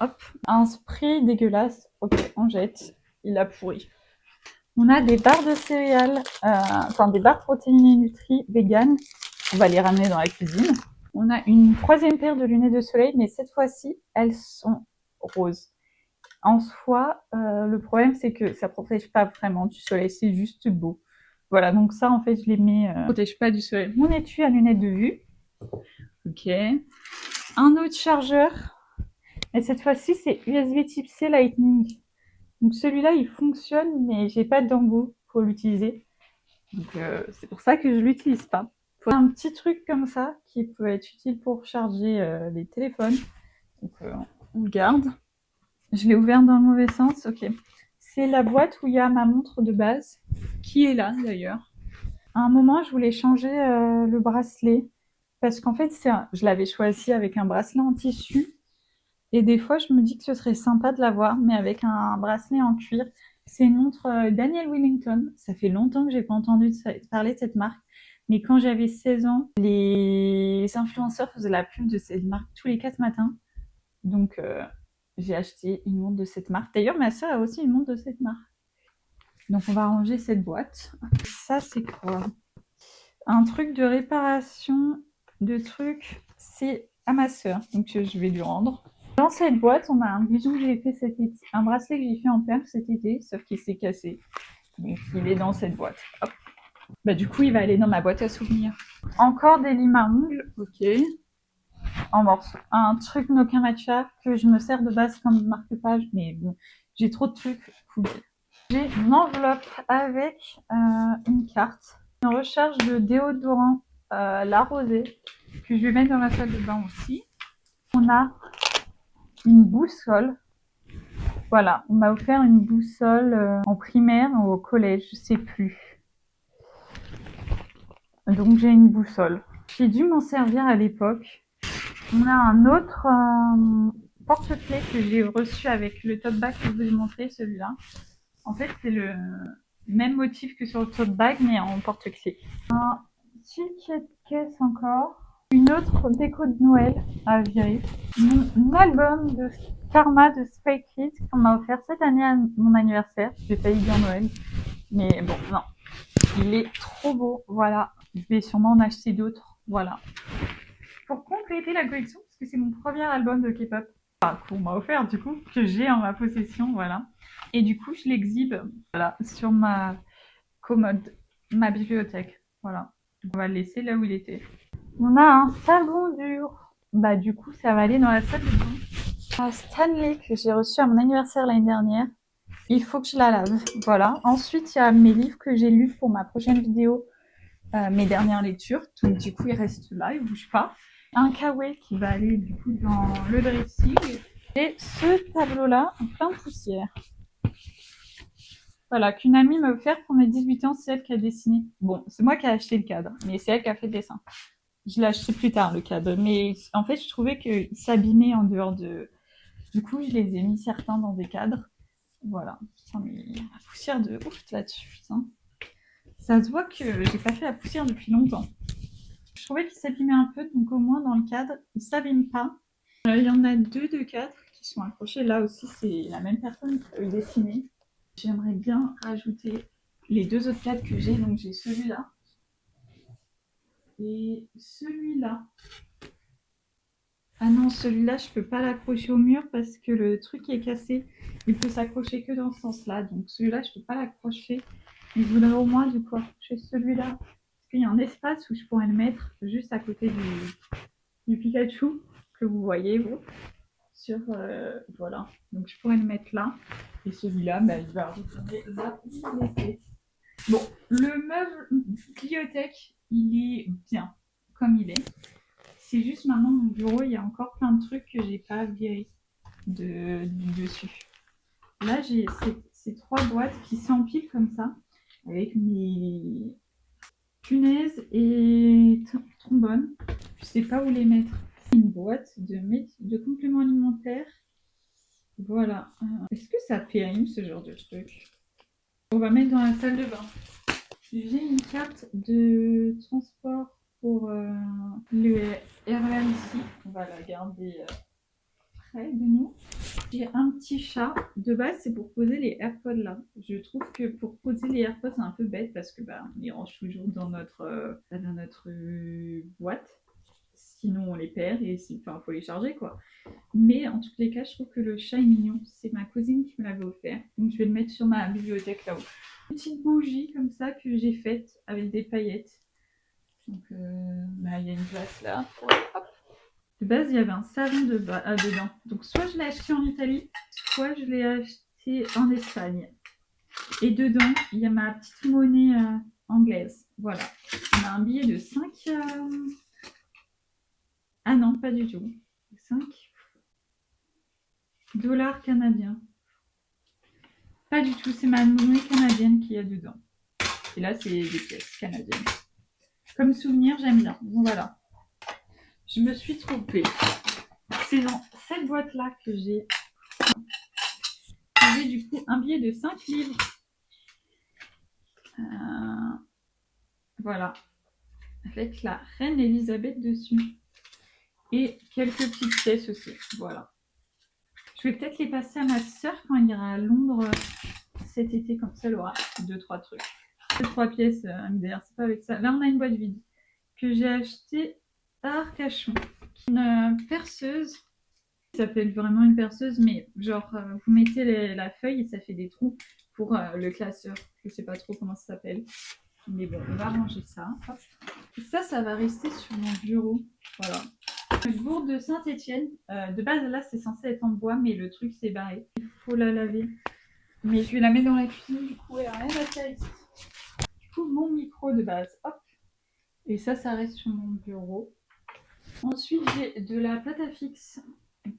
Hop. Un spray dégueulasse. Ok, on jette. Il a pourri. On a des barres de céréales, des barres protéinées Nutri vegan. On va les ramener dans la cuisine. On a une troisième paire de lunettes de soleil, mais cette fois-ci, elles sont roses. En soi, le problème, c'est que ça protège pas vraiment du soleil, c'est juste beau. Voilà, donc ça, en fait, je les mets... protège pas du soleil. Mon étui à lunettes de vue. Ok. Un autre chargeur. Et cette fois-ci, c'est USB Type C Lightning. Donc celui-là, il fonctionne, mais j'ai pas d'embout pour l'utiliser. Donc c'est pour ça que je l'utilise pas. Faut un petit truc comme ça qui peut être utile pour charger les téléphones. Donc on le garde. Je l'ai ouvert dans le mauvais sens, ok. C'est la boîte où il y a ma montre de base, qui est là d'ailleurs. À un moment, je voulais changer le bracelet parce qu'en fait, je l'avais choisi avec un bracelet en tissu et des fois, je me dis que ce serait sympa de l'avoir, mais avec un bracelet en cuir. C'est une montre Daniel Wellington. Ça fait longtemps que j'ai pas entendu parler de cette marque, mais quand j'avais 16 ans, les influenceurs faisaient la pub de cette marque tous les 4 matins. Donc, j'ai acheté une montre de cette marque. D'ailleurs, ma soeur a aussi une montre de cette marque. Donc, on va ranger cette boîte. Ça, c'est quoi? Un truc de réparation de trucs, c'est à ma soeur. Donc, je vais lui rendre. Dans cette boîte, on a un bijou que j'ai fait cet été, un bracelet que j'ai fait en perles cet été, sauf qu'il s'est cassé. Donc, il est dans cette boîte. Hop. Bah, du coup, il va aller dans ma boîte à souvenirs. Encore des limes à ongles, ok. En morceaux. Un truc Nokia Matcha que je me sers de base comme marque-page, mais bon, j'ai trop de trucs. J'ai une enveloppe avec une carte, une recharge de déodorant La Rosée que je vais mettre dans ma salle de bain aussi. On a une boussole. Voilà, on m'a offert une boussole en primaire ou au collège, je sais plus. Donc j'ai une boussole. J'ai dû m'en servir à l'époque. On a un autre porte-clés que j'ai reçu avec le top bag que je vous ai montré, celui-là. En fait, c'est le même motif que sur le tote bag, mais en porte-clés. Un ticket de caisse encore. Une autre déco de Noël à virer. Mon album de Karma de Stray Kids qu'on m'a offert cette année à mon anniversaire. J'ai failli dire Noël, mais bon, non. Il est trop beau, voilà. Je vais sûrement en acheter d'autres, voilà. Pour compléter la collection, parce que c'est mon premier album de K-pop, qu'on m'a offert du coup, que j'ai en ma possession, voilà. Et du coup, je l'exhibe, voilà, sur ma commode, ma bibliothèque, voilà. Donc on va le laisser là où il était. On a un savon dur. Bah du coup, ça va aller dans la salle de bain. Un Stanley que j'ai reçu à mon anniversaire l'année dernière. Il faut que je la lave, voilà. Ensuite, il y a mes livres que j'ai lus pour ma prochaine vidéo, mes dernières lectures. Donc du coup, il reste là, il bouge pas. Un kawaii qui va aller du coup dans le dressing. Et ce tableau-là, en plein de poussière. Voilà, qu'une amie m'a offert pour mes 18 ans, c'est elle qui a dessiné. Bon, c'est moi qui ai acheté le cadre, mais c'est elle qui a fait le dessin. Je l'ai acheté plus tard, le cadre. Mais en fait, je trouvais qu'il s'abîmait en dehors de... Du coup, je les ai mis certains dans des cadres. Voilà. Putain, mais la poussière de ouf là-dessus, putain. Ça se voit que j'ai pas fait la poussière depuis longtemps. Je trouvais qu'il s'abîmait un peu, donc au moins dans le cadre, il s'abîme pas. Il y en a 2 de 4 qui sont accrochés. Là aussi, c'est la même personne qui a dessiné. J'aimerais bien rajouter les 2 autres cadres que j'ai. Donc j'ai celui-là et celui-là. Ah non, celui-là, je peux pas l'accrocher au mur parce que le truc est cassé. Il peut s'accrocher que dans ce sens-là. Donc celui-là, je peux pas l'accrocher. Mais je voudrais au moins du coup accrocher celui-là. Parce qu'il y a un espace où je pourrais le mettre juste à côté du Pikachu que vous voyez, vous. Sur, voilà. Donc je pourrais le mettre là. Et celui-là, bah, il va retourner là où il était. Bon, le meuble bibliothèque, il est bien comme il est. C'est juste maintenant mon bureau, il y a encore plein de trucs que j'ai pas virés du dessus. Là, j'ai ces 3 boîtes qui s'empilent comme ça, avec mes punaises et trombones. Je sais pas où les mettre. Une boîte de compléments alimentaires. Voilà. Est-ce que ça périme ce genre de truc? On va mettre dans la salle de bain. J'ai une carte de transport pour le RER ici. On va la garder près de nous. J'ai un petit chat. De base, c'est pour poser les AirPods là. Je trouve que pour poser les AirPods, c'est un peu bête parce que on les range toujours dans notre boîte. Sinon, on les perd et faut les charger quoi. Mais en tous les cas, je trouve que le chat est mignon. C'est ma cousine qui me l'avait offert. Donc, je vais le mettre sur ma bibliothèque là-haut. Une petite bougie comme ça que j'ai faite avec des paillettes. Donc, il y a une place là. Hop. De base, il y avait un savon dedans. Donc, soit je l'ai acheté en Italie, soit je l'ai acheté en Espagne. Et dedans, il y a ma petite monnaie anglaise. Voilà. On a un billet de 5... Ah non, pas du tout. 5 dollars canadiens. Pas du tout, c'est ma monnaie canadienne qu'il y a dedans. Et là, c'est des pièces canadiennes. Comme souvenir, j'aime bien. Bon, voilà. Je me suis trompée. C'est dans cette boîte-là que j'ai du coup un billet de 5 livres. Voilà. Avec la reine Elisabeth dessus. Et quelques petites pièces aussi. Voilà. Je vais peut-être les passer à ma soeur quand elle ira à Londres cet été. Comme ça, elle aura 2-3 trucs. 2-3 pièces MDR. C'est pas avec ça. Là, on a une boîte vide que j'ai achetée à Arcachon. Une perceuse. Ça s'appelle vraiment une perceuse, mais genre, vous mettez la feuille et ça fait des trous pour le classeur. Je sais pas trop comment ça s'appelle. Mais bon, on va ranger ça. Hop. Et ça va rester sur mon bureau. Voilà. Une gourde de Saint-Étienne. De base, là, c'est censé être en bois, mais le truc s'est barré. Il faut la laver. Mais je vais la mettre dans la cuisine, du coup, elle a rien à faire ici. Du coup, mon micro de base. Hop. Et ça reste sur mon bureau. Ensuite, j'ai de la pâte à fixe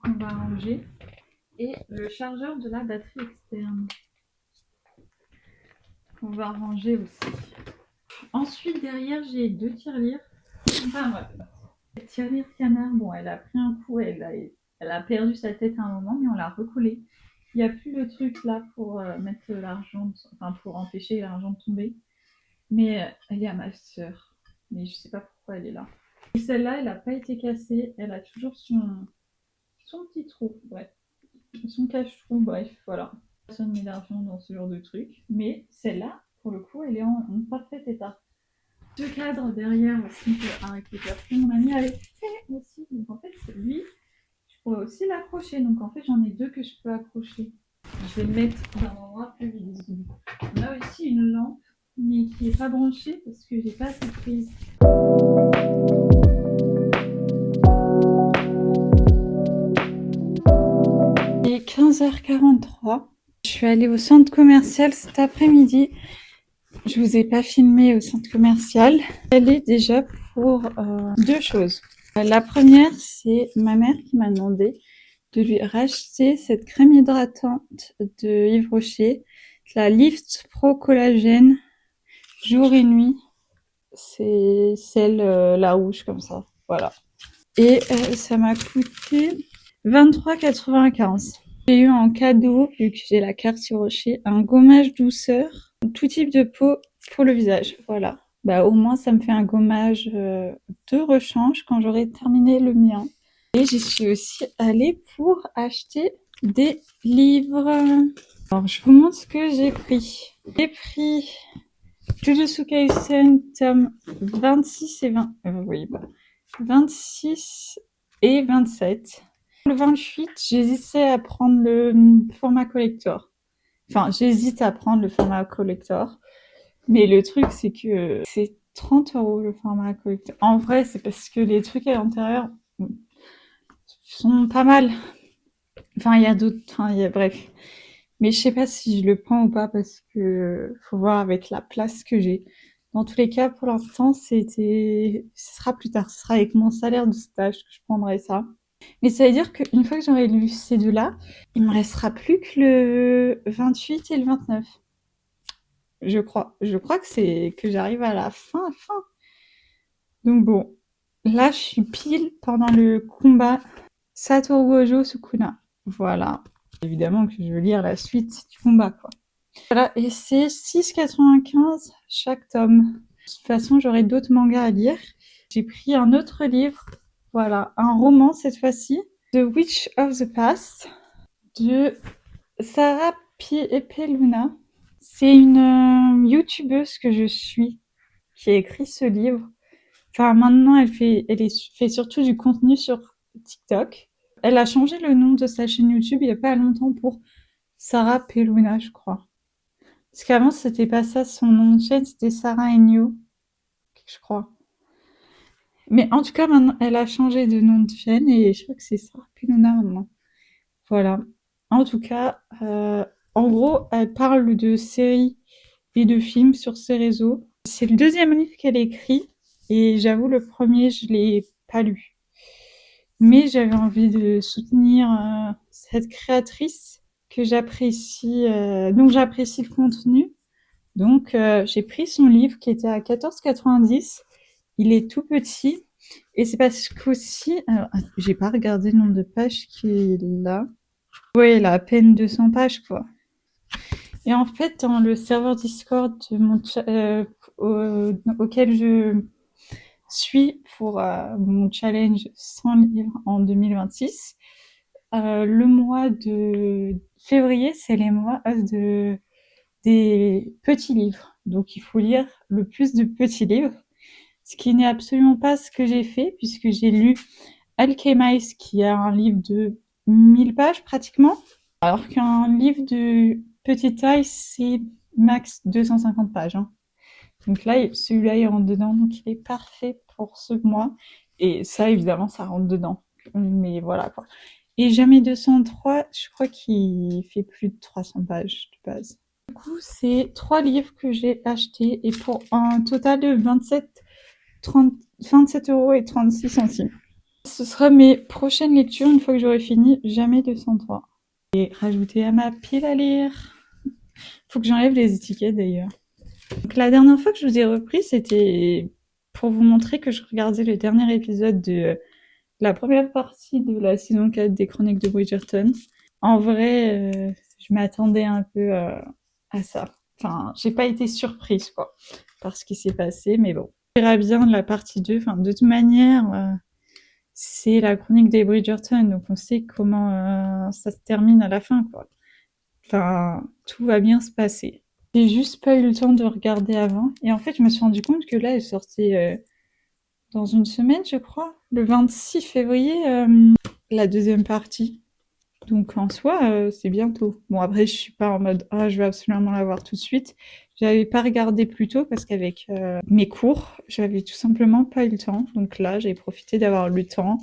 qu'on va ranger. Et le chargeur de la batterie externe qu'on va ranger aussi. Ensuite, derrière, j'ai 2 tirelires. Enfin, ouais. Tirelire canard, bon, elle a pris un coup, elle a perdu sa tête à un moment, mais on l'a recollée. Il n'y a plus le truc là pour mettre l'argent, enfin pour empêcher l'argent de tomber. Mais elle est à ma soeur. Mais je sais pas pourquoi elle est là. Et celle-là, elle n'a pas été cassée. Elle a toujours son petit trou. Bref. Son cache-trou, bref, voilà. Personne met d'argent dans ce genre de truc. Mais celle-là, pour le coup, elle est en parfait état. Ce cadre derrière aussi à récupérer. Mon ami avait fait aussi. Donc en fait, lui, je pourrais aussi l'accrocher. Donc en fait, j'en ai 2 que je peux accrocher. Je vais le mettre dans un endroit plus visible. On a aussi une lampe, mais qui n'est pas branchée parce que j'ai pas assez de prise. Il est 15h43. Je suis allée au centre commercial cet après-midi. Je vous ai pas filmé au centre commercial. Elle est déjà pour 2 choses. La première, c'est ma mère qui m'a demandé de lui racheter cette crème hydratante de Yves Rocher, la Lift Pro Collagène jour et nuit. C'est celle la rouge comme ça, voilà. Et ça m'a coûté 23,95 €. J'ai eu en cadeau, vu que j'ai la carte Yves Rocher, un gommage douceur, tout type de peau pour le visage, voilà. Bah au moins ça me fait un gommage de rechange quand j'aurai terminé le mien. Et j'y suis aussi allée pour acheter des livres. Alors je vous montre ce que j'ai pris. J'ai pris Jujutsu Kaisen tome 26 et 20... oui, bah, 26 et 27. Le 28, j'hésitais à prendre le format collector. Enfin, j'hésite à prendre le format collector. Mais le truc, c'est que c'est 30 € le format collector. En vrai, c'est parce que les trucs à l'intérieur sont pas mal. Enfin, il y a d'autres... Enfin, bref. Mais je sais pas si je le prends ou pas parce que faut voir avec la place que j'ai. Dans tous les cas, pour l'instant, ce sera plus tard. Ce sera avec mon salaire de stage que je prendrai ça. Mais ça veut dire qu'une fois que j'aurai lu ces deux-là, il me restera plus que le 28 et le 29. Je crois. Je crois que j'arrive à la fin. Donc bon, là, je suis pile pendant le combat Satoru Gojo Sukuna. Voilà. Évidemment que je veux lire la suite du combat, quoi. Voilà, et c'est 6,95 € chaque tome. De toute façon, j'aurai d'autres mangas à lire. J'ai pris un autre livre, voilà, un roman cette fois-ci, The Witch of the Past, de Sarah Peluna. C'est une youtubeuse que je suis qui a écrit ce livre. Enfin, maintenant, elle fait surtout du contenu sur TikTok. Elle a changé le nom de sa chaîne YouTube il n'y a pas longtemps pour Sarah Peluna, je crois. Parce qu'avant, c'était pas ça son nom de chaîne, c'était Sarah Enyo, je crois. Mais en tout cas, maintenant, elle a changé de nom de chaîne et je crois que c'est Sarah Peluna maintenant. Voilà. En tout cas, en gros, elle parle de séries et de films sur ses réseaux. C'est le deuxième livre qu'elle écrit et j'avoue, le premier, je l'ai pas lu. Mais j'avais envie de soutenir cette créatrice que j'apprécie, donc j'apprécie le contenu. Donc, j'ai pris son livre qui était à 14,90 €. Il est tout petit. Et c'est parce qu'aussi, alors, j'ai pas regardé le nombre de pages qu'il a. Ouais, il a à peine 200 pages, quoi. Et en fait, dans le serveur Discord de auquel je suis pour mon challenge 100 livres en 2026, le mois de février, c'est les mois des petits livres. Donc, il faut lire le plus de petits livres, ce qui n'est absolument pas ce que j'ai fait, puisque j'ai lu Alchemist, qui a un livre de 1000 pages pratiquement, alors qu'un livre de petite taille, c'est max 250 pages. Hein. Donc là, celui-là, il rentre dedans, donc il est parfait pour ce mois. Et ça, évidemment, ça rentre dedans. Mais voilà, quoi. Et Jamais 203, je crois qu'il fait plus de 300 pages de base. Du coup, c'est 3 livres que j'ai achetés et pour un total de 27,36 €. Ce sera mes prochaines lectures une fois que j'aurai fini Jamais 203. Et rajouter à ma pile à lire. Faut que j'enlève les étiquettes d'ailleurs. Donc, la dernière fois que je vous ai repris, c'était pour vous montrer que je regardais le dernier épisode de la première partie de la saison 4 des Chroniques de Bridgerton. En vrai, je m'attendais un peu à ça. Enfin, j'ai pas été surprise, quoi, par ce qui s'est passé, mais bon. On verra bien la partie 2. Enfin, de toute manière, c'est la Chronique des Bridgerton, donc on sait comment ça se termine à la fin, quoi. Enfin, tout va bien se passer. J'ai juste pas eu le temps de regarder avant. Et en fait, je me suis rendu compte que là, elle sortait dans une semaine, je crois. Le 26 février, la deuxième partie. Donc en soi, c'est bientôt. Bon, après, je suis pas en mode ah, je vais absolument la voir tout de suite. J'avais pas regardé plus tôt parce qu'avec mes cours, j'avais tout simplement pas eu le temps. Donc là, j'ai profité d'avoir le temps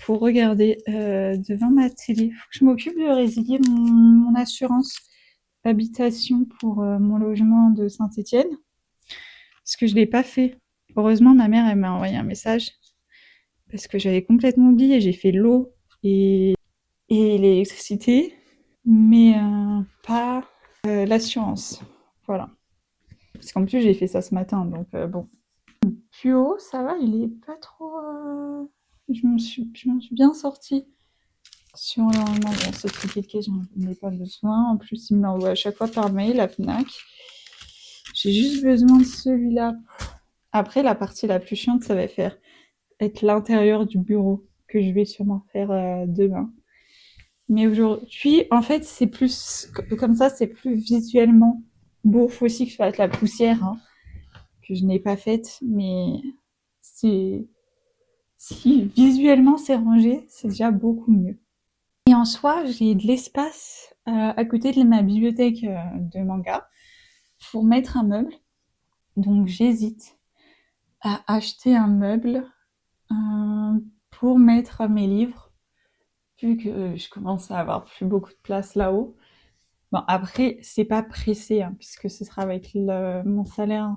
pour regarder devant ma télé. Faut que je m'occupe de résilier mon assurance habitation pour mon logement de Saint-Étienne. Parce que je l'ai pas fait. Heureusement, ma mère, elle m'a envoyé un message. Parce que j'avais complètement oublié. J'ai fait l'eau et l'électricité, mais pas l'assurance. Voilà. Parce qu'en plus, j'ai fait ça ce matin, donc bon. Plus haut, ça va, il est pas trop... Je m'en suis bien sortie. Sur normalement, bon, ce ticket de caisse, j'en ai pas besoin. En plus, il me l'envoie à chaque fois par mail, la FNAC. J'ai juste besoin de celui-là. Après, la partie la plus chiante, ça va être l'intérieur du bureau, que je vais sûrement faire demain. Mais aujourd'hui, en fait, c'est plus comme ça, c'est plus visuellement beau. Faut aussi que je fasse la poussière, hein, que je n'ai pas faite, mais c'est si visuellement c'est rangé, c'est déjà beaucoup mieux. Et en soi, j'ai de l'espace à côté de ma bibliothèque de manga pour mettre un meuble. Donc j'hésite à acheter un meuble pour mettre mes livres, vu que je commence à avoir plus beaucoup de place là-haut. Bon, après, c'est pas pressé, hein, puisque ce sera avec mon salaire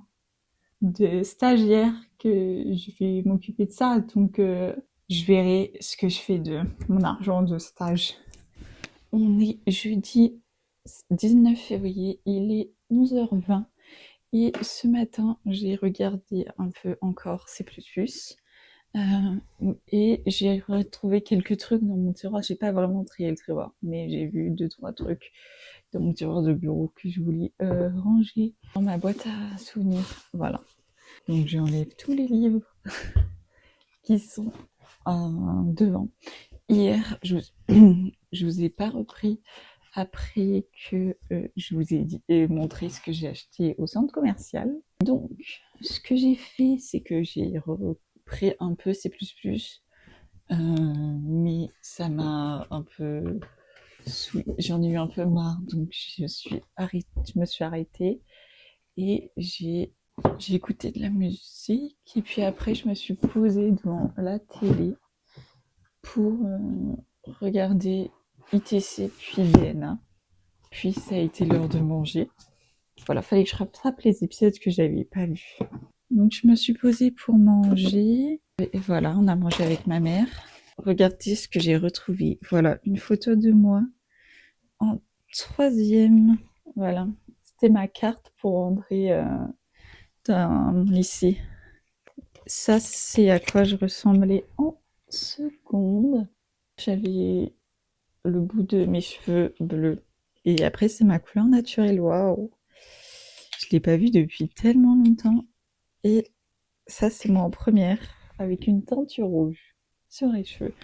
de stagiaire que je vais m'occuper de ça. Donc, je verrai ce que je fais de mon argent de stage. On est jeudi 19 février, il est 11h20. Et ce matin, j'ai regardé un peu encore C++. Et j'ai retrouvé quelques trucs dans mon tiroir. J'ai pas vraiment trié le tiroir, mais j'ai vu 2-3 trucs dans mon tiroir de bureau que je voulais ranger dans ma boîte à souvenirs. Voilà. Donc j'enlève tous les livres qui sont devant. Hier, je vous ai pas repris après que je vous ai dit et montré ce que j'ai acheté au centre commercial. Donc, ce que j'ai fait, c'est que j'ai repris un peu C++, mais ça m'a un peu... J'en ai eu un peu marre, donc je me suis arrêtée et j'ai écouté de la musique et puis après je me suis posée devant la télé pour regarder ITC puis DNA. Puis ça a été l'heure de manger. Voilà, fallait que je rattrape les épisodes que j'avais pas vus. Donc je me suis posée pour manger. Et voilà, on a mangé avec ma mère. Regardez ce que j'ai retrouvé. Voilà, une photo de moi en 3e. Voilà, c'était ma carte pour rentrer dans mon lycée. Ça, c'est à quoi je ressemblais en seconde. J'avais le bout de mes cheveux bleus. Et après, c'est ma couleur naturelle. Waouh! Je l'ai pas vue depuis tellement longtemps. Et ça, c'est moi en première, avec une teinture rouge sur les cheveux.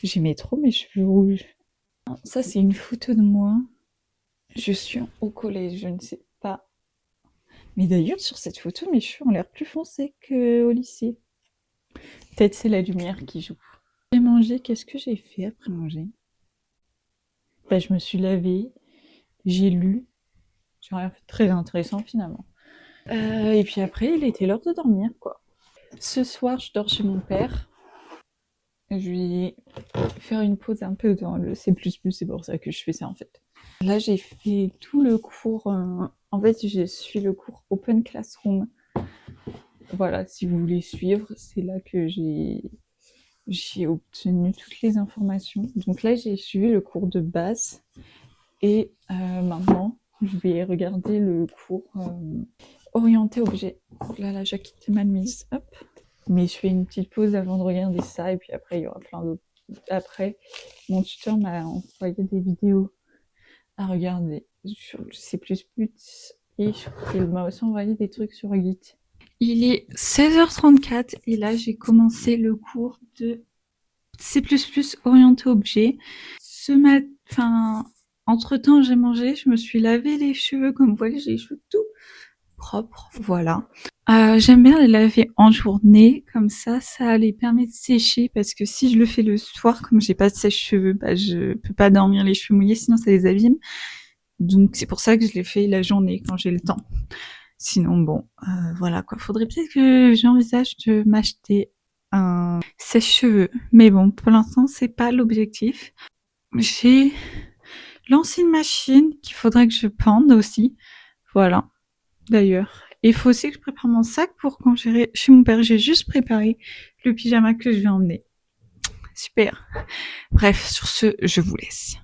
J'aimais trop mes cheveux rouges. Ça, c'est une photo de moi. Je suis au collège, je ne sais pas. Mais d'ailleurs, sur cette photo, mes cheveux ont l'air plus foncés qu'au lycée. Peut-être c'est la lumière qui joue. J'ai mangé, qu'est-ce que j'ai fait après manger? Bah, je me suis lavée, j'ai lu. J'ai rien fait de très intéressant finalement. Et puis après, il était l'heure de dormir, quoi. Ce soir, je dors chez mon père. Je vais faire une pause un peu dans le C++, c'est pour ça que je fais ça en fait. Là, j'ai fait tout le cours. En fait, je suis le cours Open Classroom. Voilà, si vous voulez suivre, c'est là que j'ai obtenu toutes les informations. Donc là, j'ai suivi le cours de base. Et maintenant, je vais regarder le cours orienté objet. Là, la jaquette est mal mise. Hop. Mais je fais une petite pause avant de regarder ça. Et puis après, il y aura plein d'autres. Après, mon tuteur m'a envoyé des vidéos à regarder sur le C++ et il m'a aussi envoyé des trucs sur Git. Il est 16h34 et là, j'ai commencé le cours de C++ orienté objet. Entre-temps, j'ai mangé, je me suis lavé les cheveux, comme vous voyez, j'ai les cheveux tout propres, voilà. J'aime bien les laver en journée, comme ça les permet de sécher, parce que si je le fais le soir, comme j'ai pas de sèche-cheveux, bah, je peux pas dormir les cheveux mouillés, sinon ça les abîme. Donc c'est pour ça que je les fais la journée, quand j'ai le temps. Sinon, bon, voilà quoi. Faudrait peut-être que j'envisage de m'acheter un sèche-cheveux. Mais bon, pour l'instant, c'est pas l'objectif. J'ai lancé une machine qu'il faudrait que je pende aussi. Voilà, d'ailleurs. Et il faut aussi que je prépare mon sac pour quand j'irai chez mon père. J'ai juste préparé le pyjama que je vais emmener. Super. Bref, sur ce, je vous laisse.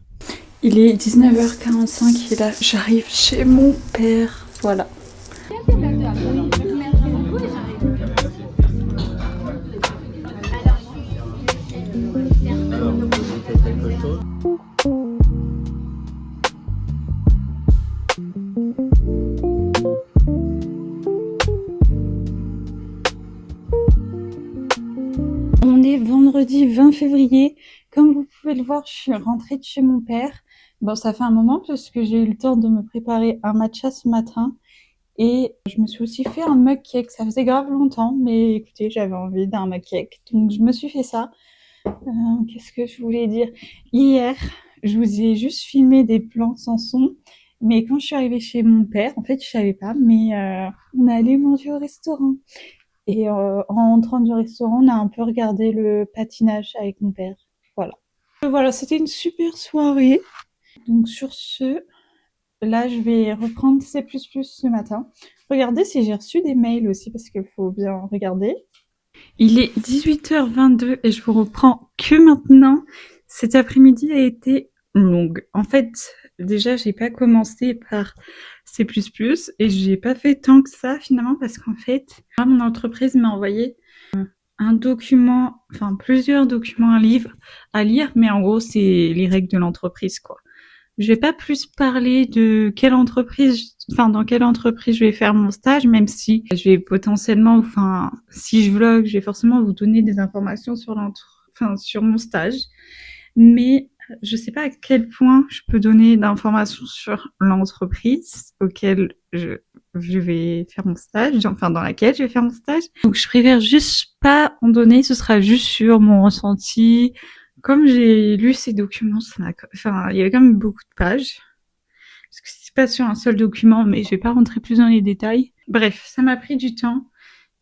Il est 19h45 et là, j'arrive chez mon père. Voilà. On est vendredi 20 février. Comme vous pouvez le voir, je suis rentrée de chez mon père. Bon, ça fait un moment parce que j'ai eu le temps de me préparer un matcha ce matin. Et je me suis aussi fait un mug cake. Ça faisait grave longtemps, mais écoutez, j'avais envie d'un mug cake. Donc, je me suis fait ça. Qu'est-ce que je voulais dire? Hier, je vous ai juste filmé des plans sans son. Mais quand je suis arrivée chez mon père, en fait, je savais pas, mais on est allé manger au restaurant. Et en rentrant du restaurant, on a un peu regardé le patinage avec mon père. Voilà. Voilà, c'était une super soirée. Donc sur ce, là, je vais reprendre C++ ce matin. Regardez si j'ai reçu des mails aussi, parce qu'il faut bien regarder. Il est 18h22 et je vous reprends que maintenant. Cet après-midi a été longue. En fait, déjà, j'ai pas commencé par C++ et j'ai pas fait tant que ça finalement parce qu'en fait, mon entreprise m'a envoyé un document, enfin plusieurs documents à lire, mais en gros, c'est les règles de l'entreprise, quoi. Je vais pas plus parler de quelle entreprise, enfin dans quelle entreprise je vais faire mon stage, même si je vais potentiellement, enfin si je vlog, je vais forcément vous donner des informations sur sur mon stage, mais je sais pas à quel point je peux donner d'informations sur l'entreprise auquel je vais faire mon stage, enfin dans laquelle je vais faire mon stage. Donc je préfère juste pas en donner, ce sera juste sur mon ressenti. Comme j'ai lu ces documents, il y avait quand même beaucoup de pages. Parce que c'est pas sur un seul document, mais je vais pas rentrer plus dans les détails. Bref, ça m'a pris du temps.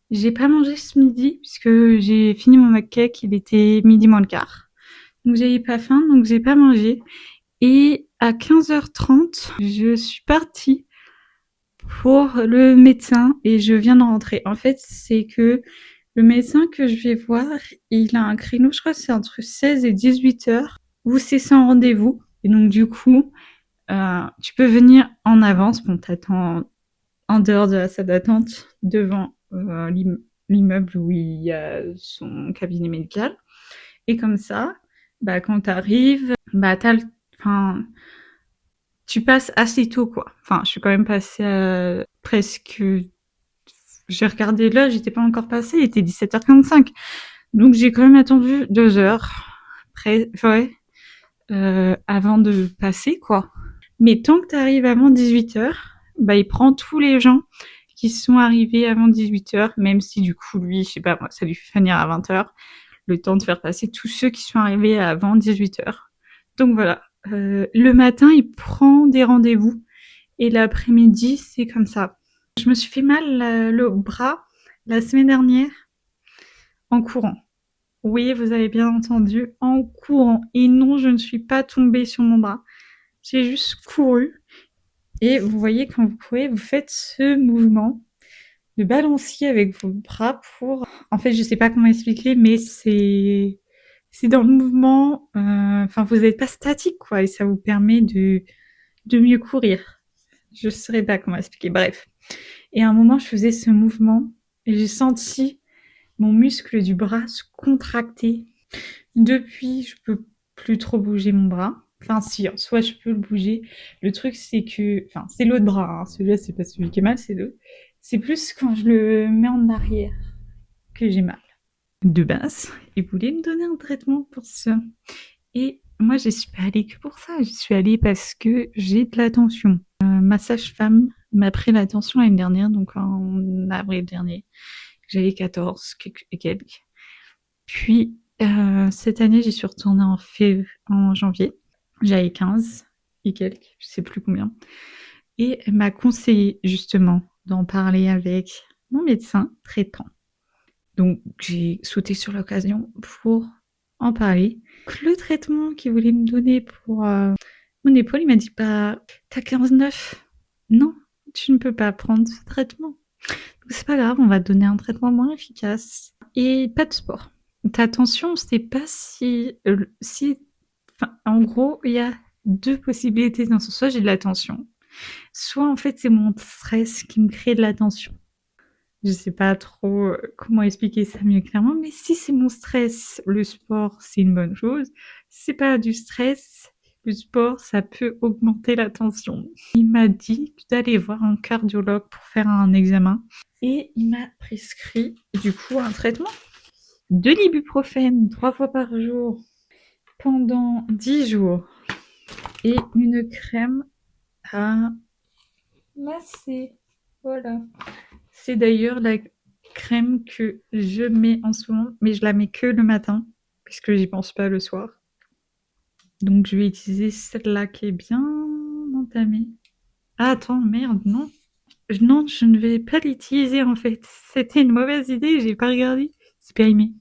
J'ai pas mangé ce midi, puisque j'ai fini mon McCake, il était midi moins le quart. Donc j'avais pas faim, donc j'ai pas mangé. Et à 15h30, je suis partie pour le médecin et je viens de rentrer. En fait, c'est que le médecin que je vais voir, il a un créneau, je crois que c'est entre 16 et 18h, où c'est sans rendez-vous. Et donc du coup, tu peux venir en avance. Bon, t'attends en dehors de la salle d'attente, devant l'immeuble où il y a son cabinet médical. Et comme ça, bah, quand t'arrives, bah, enfin, tu passes assez tôt, quoi. Enfin, je suis quand même passée presque... J'ai regardé l'heure, j'étais pas encore passée, il était 17h45. Donc j'ai quand même attendu 2 heures, avant de passer, quoi. Mais tant que t'arrives avant 18h, bah, il prend tous les gens qui sont arrivés avant 18h, même si du coup, lui, je sais pas, moi, ça lui fait finir à 20h, le temps de faire passer tous ceux qui sont arrivés avant 18h. Donc voilà. Le matin, il prend des rendez-vous et l'après-midi, c'est comme ça. Je me suis fait mal le bras la semaine dernière en courant. Oui, vous avez bien entendu, en courant. Et non, je ne suis pas tombée sur mon bras. J'ai juste couru. Et vous voyez, quand vous courez, vous faites ce mouvement de balancier avec vos bras pour... En fait, je sais pas comment expliquer, mais c'est dans le mouvement... Enfin, vous n'êtes pas statique, quoi, et ça vous permet de mieux courir. Je saurais pas comment expliquer, bref. Et à un moment, je faisais ce mouvement, et j'ai senti mon muscle du bras se contracter. Depuis, je peux plus trop bouger mon bras. Enfin, si, en soi, je peux le bouger. Le truc, c'est que... Enfin, c'est l'autre bras, hein. Celui-là, c'est pas celui qui est mal, c'est l'autre. C'est plus quand je le mets en arrière que j'ai mal. De base, ils voulaient me donner un traitement pour ça. Et moi, j'y suis pas allée que pour ça. J'y suis allée parce que j'ai de la tension. Ma sage-femme m'a pris la tension l'année dernière, donc en avril dernier. J'avais 14 et quelques. Puis, cette année, j'y suis retournée en janvier. J'avais 15 et quelques, je sais plus combien. Et elle m'a conseillé justement d'en parler avec mon médecin traitant. Donc j'ai sauté sur l'occasion pour en parler. Le traitement qu'il voulait me donner pour mon épaule, il m'a dit bah t'as 15,9. Non, tu ne peux pas prendre ce traitement. C'est pas grave, on va te donner un traitement moins efficace. Et pas de sport. Ta tension, c'est pas si... Enfin, en gros, il y a deux possibilités dans ce. Soit j'ai de la tension, soit en fait c'est mon stress qui me crée de la tension. Je sais pas trop comment expliquer ça mieux clairement, mais si c'est mon stress, le sport c'est une bonne chose. Si c'est pas du stress, le sport ça peut augmenter la tension. Il m'a dit d'aller voir un cardiologue pour faire un examen et il m'a prescrit du coup un traitement de l'ibuprofène 3 fois par jour pendant 10 jours et une crème à masser. Voilà. C'est d'ailleurs la crème que je mets en ce moment, mais je la mets que le matin, puisque j'y pense pas le soir. Donc je vais utiliser celle-là qui est bien entamée. Ah attends, merde, non. Non, je ne vais pas l'utiliser en fait. C'était une mauvaise idée, j'ai pas regardé. C'est périmé.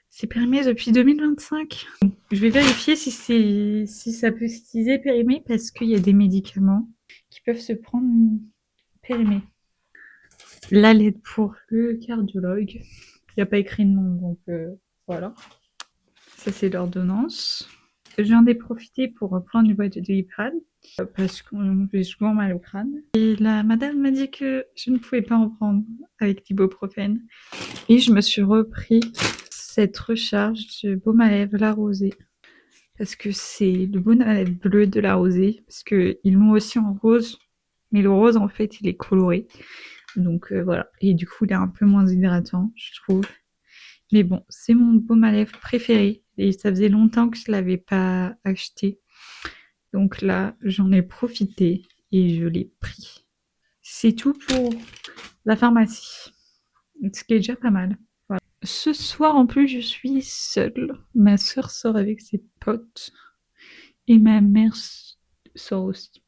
C'est périmé depuis 2025. Je vais vérifier si ça peut s'utiliser périmé parce qu'il y a des médicaments qui peuvent se prendre périmé. La lettre pour le cardiologue. Il n'y a pas écrit de nom, donc voilà. Ça, c'est l'ordonnance. J'en ai profité pour prendre une boîte de Doliprane parce que j'ai souvent mal au crâne. Et la madame m'a dit que je ne pouvais pas en prendre avec l'ibuprofène. Et je me suis repris cette recharge de baume à lèvres La Rosée. Parce que c'est le baume à lèvres bleu de La Rosée. Parce qu'ils l'ont aussi en rose. Mais le rose, en fait, il est coloré. Donc voilà. Et du coup, il est un peu moins hydratant, je trouve. Mais bon, c'est mon baume à lèvres préféré. Et ça faisait longtemps que je ne l'avais pas acheté. Donc là, j'en ai profité et je l'ai pris. C'est tout pour la pharmacie. Ce qui est déjà pas mal. Voilà. Ce soir, en plus, je suis seule. Ma sœur sort avec ses potes. Et ma mère sort aussi.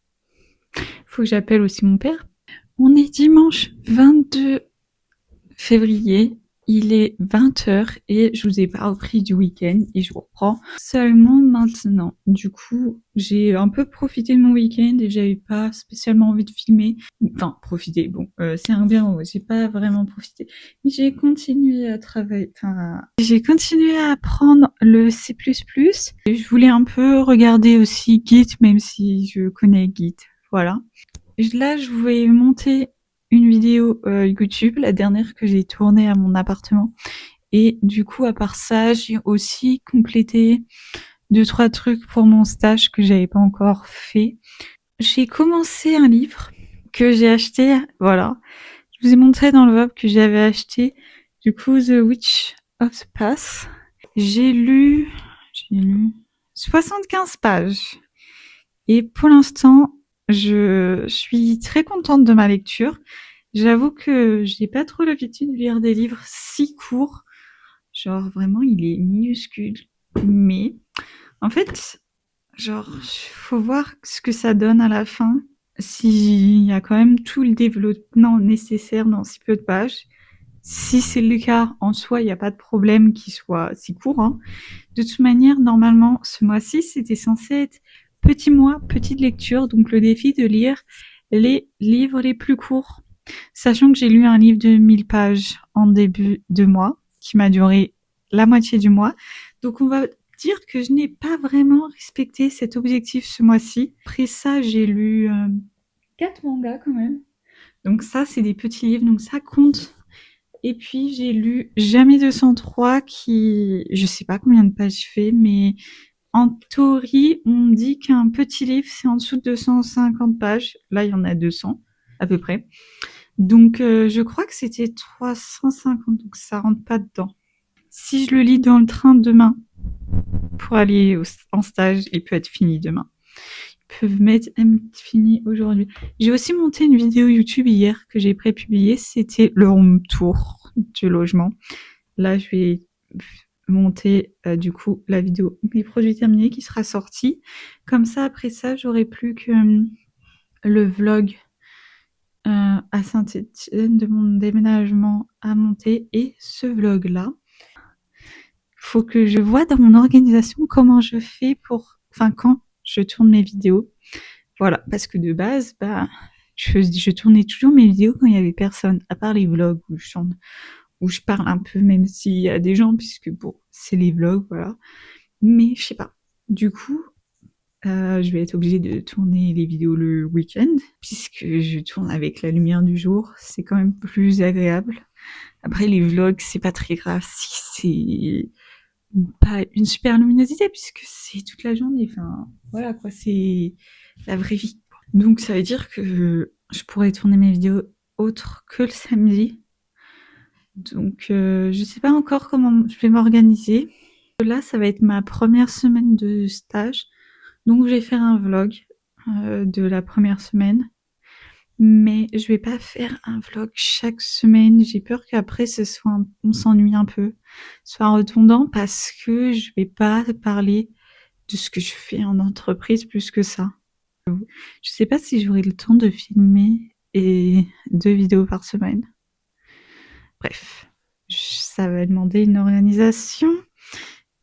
Faut que j'appelle aussi mon père. On est dimanche 22 février Il est 20h et je vous ai pas repris du week-end et je vous reprends seulement maintenant. Du coup, j'ai un peu profité de mon week-end et j'avais pas spécialement envie de filmer. Enfin, profiter, bon, c'est un bien mot, j'ai pas vraiment profité. Mais j'ai continué à travailler, j'ai continué à apprendre le C++. Et je voulais un peu regarder aussi Git, même si je connais Git. Voilà. Là, je voulais monter une vidéo YouTube, la dernière que j'ai tournée à mon appartement. Et du coup, à part ça, j'ai aussi complété 2-3 trucs pour mon stage que j'avais pas encore fait. J'ai commencé un livre que j'ai acheté, voilà. Je vous ai montré dans le web que j'avais acheté, du coup, The Witch of the Past. J'ai lu 75 pages. Et pour l'instant, je suis très contente de ma lecture. J'avoue que j'ai pas trop l'habitude de lire des livres si courts. Genre vraiment, il est minuscule. Mais en fait, genre, faut voir ce que ça donne à la fin. S'il y a quand même tout le développement nécessaire dans si peu de pages. Si c'est le cas, en soi, il n'y a pas de problème qu'il soit si court, hein. De toute manière, normalement, ce mois-ci, c'était censé être petit mois, petite lecture, donc le défi de lire les livres les plus courts. Sachant que j'ai lu un livre de 1000 pages en début de mois, qui m'a duré la moitié du mois. Donc on va dire que je n'ai pas vraiment respecté cet objectif ce mois-ci. Après ça, j'ai lu 4 mangas quand même. Donc ça, c'est des petits livres, donc ça compte. Et puis j'ai lu Jamais 203 qui, je sais pas combien de pages fait, mais en théorie, on me dit qu'un petit livre, c'est en dessous de 250 pages. Là, il y en a 200, à peu près. Donc, je crois que c'était 350, donc ça rentre pas dedans. Si je le lis dans le train demain, pour aller en stage, il peut être fini demain. Ils peuvent mettre fini aujourd'hui. J'ai aussi monté une vidéo YouTube hier que j'ai pré-publiée. C'était le home tour du logement. Là, je vais monter du coup la vidéo mes produits terminés qui sera sortie. Comme ça, après ça, j'aurai plus que le vlog à Saint-Étienne de mon déménagement à monter et ce vlog là. Faut que je vois dans mon organisation comment je fais pour, quand je tourne mes vidéos. Voilà, parce que de base, je tournais toujours mes vidéos quand il y avait personne, à part les vlogs où je chante, où je parle un peu, même s'il y a des gens, puisque bon, c'est les vlogs, voilà. Mais je sais pas. Du coup, je vais être obligée de tourner les vidéos le week-end, puisque je tourne avec la lumière du jour. C'est quand même plus agréable. Après, les vlogs, c'est pas très grave si c'est pas une super luminosité, puisque c'est toute la journée. Enfin, voilà quoi, c'est la vraie vie. Donc, ça veut dire que je pourrais tourner mes vidéos autres que le samedi. Donc, je sais pas encore comment je vais m'organiser. Là, ça va être ma première semaine de stage. Donc, je vais faire un vlog de la première semaine. Mais je vais pas faire un vlog chaque semaine. J'ai peur qu'après, on s'ennuie un peu, ce soit redondant parce que je vais pas parler de ce que je fais en entreprise plus que ça. Je sais pas si j'aurai le temps de filmer et 2 vidéos par semaine. Bref, ça va demander une organisation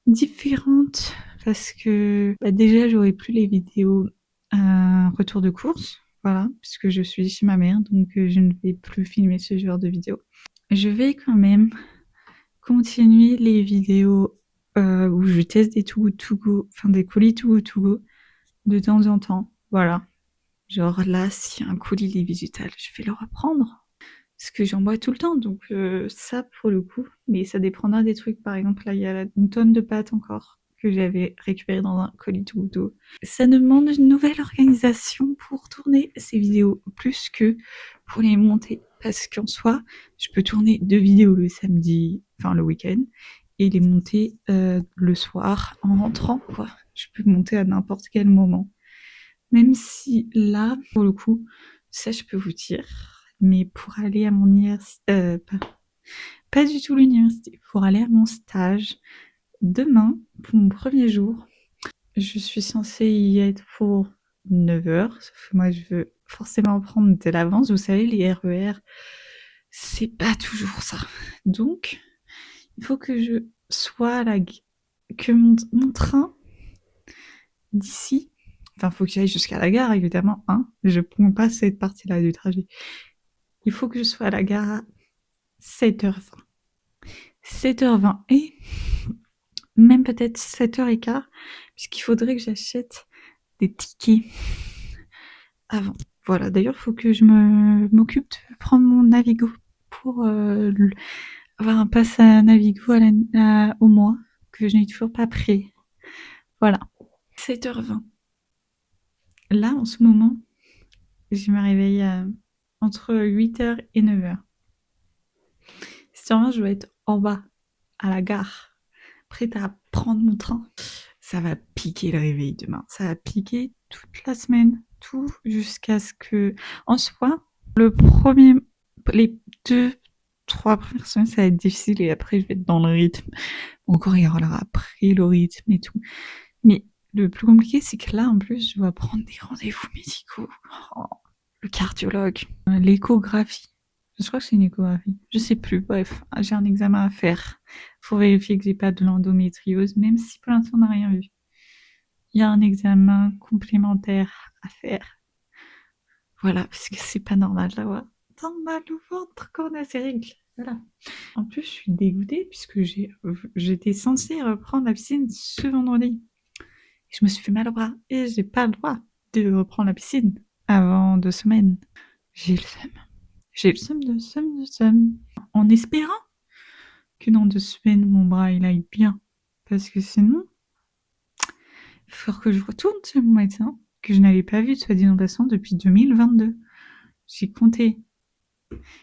différente parce que déjà j'aurai plus les vidéos retour de course, voilà, puisque je suis chez ma mère, donc je ne vais plus filmer ce genre de vidéos. Je vais quand même continuer les vidéos où je teste des Too Good To Go, des colis Too Good To Go de temps en temps, voilà. Genre là, si un colis il est végétal, je vais le reprendre. Parce que j'en bois tout le temps, donc ça pour le coup. Mais ça dépendra des trucs. Par exemple, là, il y a une tonne de pâtes encore que j'avais récupéré dans un colis tout gouttes. Ça demande une nouvelle organisation pour tourner ces vidéos, plus que pour les monter. Parce qu'en soi, je peux tourner 2 vidéos le samedi, le week-end, et les monter le soir en rentrant, quoi. Je peux monter à n'importe quel moment. Même si là, pour le coup, ça je peux vous dire, mais pour aller à mon université, pas du tout l'université, pour aller à mon stage, demain, pour mon premier jour, je suis censée y être pour 9h, sauf que moi je veux forcément prendre de l'avance. Vous savez, les RER, c'est pas toujours ça. Donc, Il faut que je sois à que mon train d'ici, enfin, faut que j'aille jusqu'à la gare, évidemment, hein. Je ne prends pas cette partie-là du trajet. Il faut que je sois à la gare à 7h20. 7h20 et même peut-être 7h15, puisqu'il faudrait que j'achète des tickets avant. Voilà, d'ailleurs, il faut que je m'occupe de prendre mon Navigo pour avoir un pass à Navigo au mois, que je n'ai toujours pas pris. Voilà. 7h20. Là, en ce moment, je me réveille entre 8h et 9h. 7h20, je dois être en bas, à la gare, prête à prendre mon train. Ça va piquer le réveil demain. Ça va piquer toute la semaine, tout jusqu'à ce que... En soi, les 2-3 premières semaines, ça va être difficile et après, je vais être dans le rythme. Mon corps, il aura pris le rythme et tout. Mais le plus compliqué, c'est que là, en plus, je dois prendre des rendez-vous médicaux. Oh, le cardiologue, l'échographie. Je crois que c'est une échographie. Je sais plus. Bref, j'ai un examen à faire. Faut vérifier que j'ai pas de l'endométriose, même si pour l'instant on n'a rien vu. Il y a un examen complémentaire à faire. Voilà, parce que c'est pas normal d'avoir tant mal au ventre quand on a ses règles. Voilà. En plus, je suis dégoûtée puisque j'étais censée reprendre la piscine ce vendredi. Je me suis fait mal au bras et j'ai pas le droit de reprendre la piscine avant 2 semaines. J'ai le seum. J'ai le seum. En espérant que dans 2 semaines, mon bras il aille bien. Parce que sinon, il faut que je retourne chez mon médecin, que je n'avais pas vu, soit dit en passant, depuis 2022. J'ai compté.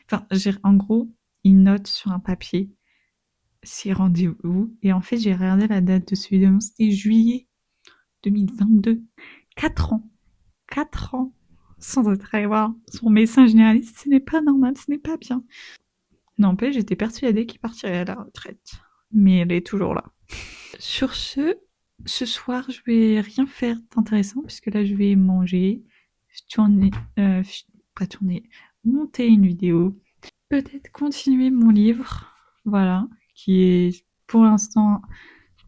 Enfin, en gros, il note sur un papier ses rendez-vous. Et en fait, j'ai regardé la date de celui de c'était juillet 2022. 4 ans. 4 ans sans être allé voir son médecin généraliste. Ce n'est pas normal, ce n'est pas bien. N'empêche, j'étais persuadée qu'il partirait à la retraite. Mais elle est toujours là. Sur ce soir, je vais rien faire d'intéressant puisque là, je vais manger, monter une vidéo, peut-être continuer mon livre, voilà, qui est pour l'instant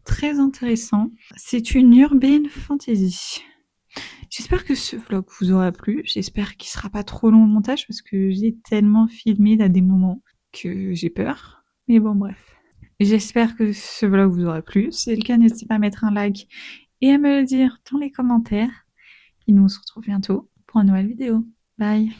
très intéressant. C'est une urbaine fantasy. J'espère que ce vlog vous aura plu. J'espère qu'il sera pas trop long au montage parce que j'ai tellement filmé à des moments que j'ai peur. Mais bon, bref. J'espère que ce vlog vous aura plu. Si c'est le cas, n'hésitez pas à mettre un like et à me le dire dans les commentaires. Et nous, on se retrouve bientôt pour une nouvelle vidéo. Bye!